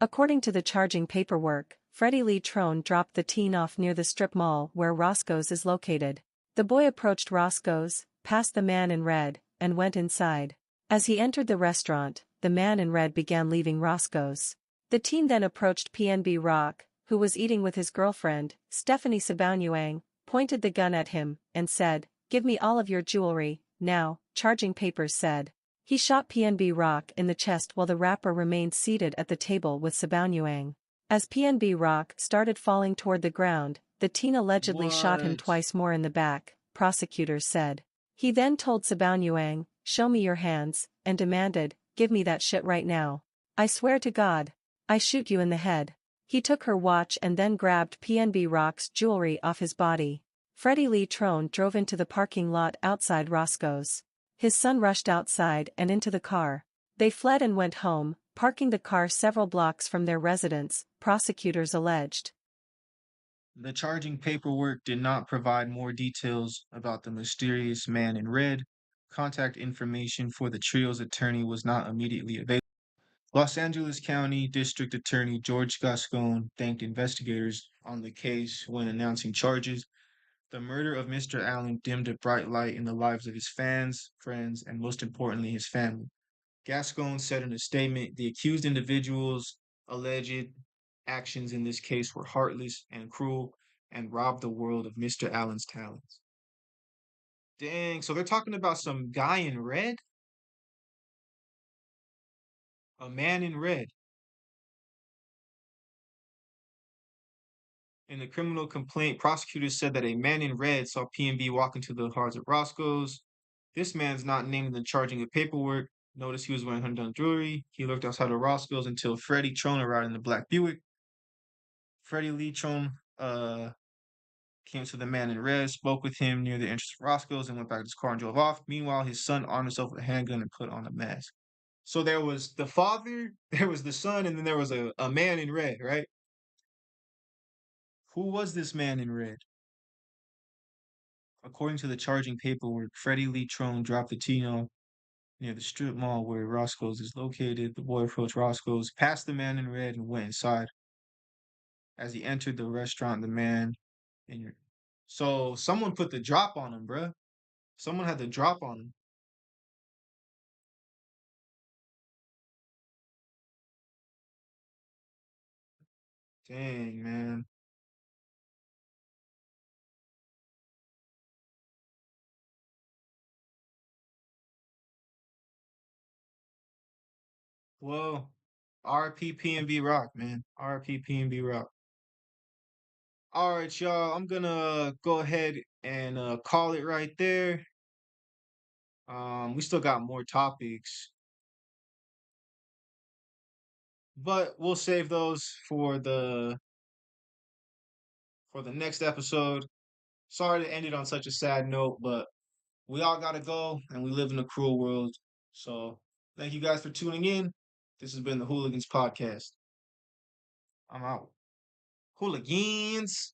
According to the charging paperwork, Freddie Lee Trone dropped the teen off near the strip mall where Roscoe's is located. The boy approached Roscoe's, passed the man in red, and went inside. As he entered the restaurant, the man in red began leaving Roscoe's. The teen then approached PNB Rock, who was eating with his girlfriend, Stephanie Sabanuang, pointed the gun at him, and said, "Give me all of your jewelry, now," charging papers said. He shot PNB Rock in the chest while the rapper remained seated at the table with Sabanuang. As PNB Rock started falling toward the ground, the teen allegedly shot him twice more in the back, prosecutors said. He then told Sabanuang, "Show me your hands," and demanded, "Give me that shit right now. I swear to God. I shoot you in the head." He took her watch and then grabbed PNB Rock's jewelry off his body. Freddie Lee Trone drove into the parking lot outside Roscoe's. His son rushed outside and into the car. They fled and went home, parking the car several blocks from their residence, prosecutors alleged. The charging paperwork did not provide more details about the mysterious man in red. Contact information for the trio's attorney was not immediately available. Los Angeles County District Attorney George Gascon thanked investigators on the case when announcing charges. The murder of Mr. Allen dimmed a bright light in the lives of his fans, friends, and most importantly, his family. Gascon said in a statement, the accused individuals' alleged actions in this case were heartless and cruel and robbed the world of Mr. Allen's talents. Dang, so they're talking about some guy in red? A man in red. In the criminal complaint, prosecutors said that a man in red saw PNB walk into the hearts of Roscoe's. This man's not named in the charging of paperwork. Notice he was wearing $100 jewelry. He looked outside of Roscoe's until Freddie Trone arrived in the black Buick. Freddie Lee Trone came to the man in red, spoke with him near the entrance of Roscoe's, and went back to his car and drove off. Meanwhile, his son armed himself with a handgun and put on a mask. So there was the father, there was the son, and then there was a man in red, right? Who was this man in red? According to the charging paperwork, Freddie Lee Trone dropped the teen off near the strip mall where Roscoe's is located. The boy approached Roscoe's, passed the man in red, and went inside. As he entered the restaurant, the man in so someone put the drop on him, bruh. Someone had the drop on him. Dang, man. Well, RP PNB Rock, man. RP PNB Rock. All right, y'all. I'm gonna go ahead and call it right there. We still got more topics, but we'll save those for the next episode. Sorry to end it on such a sad note, but we all gotta go, and we live in a cruel world. So, thank you guys for tuning in. This has been the Hooligans Podcast. I'm out. Hooligans.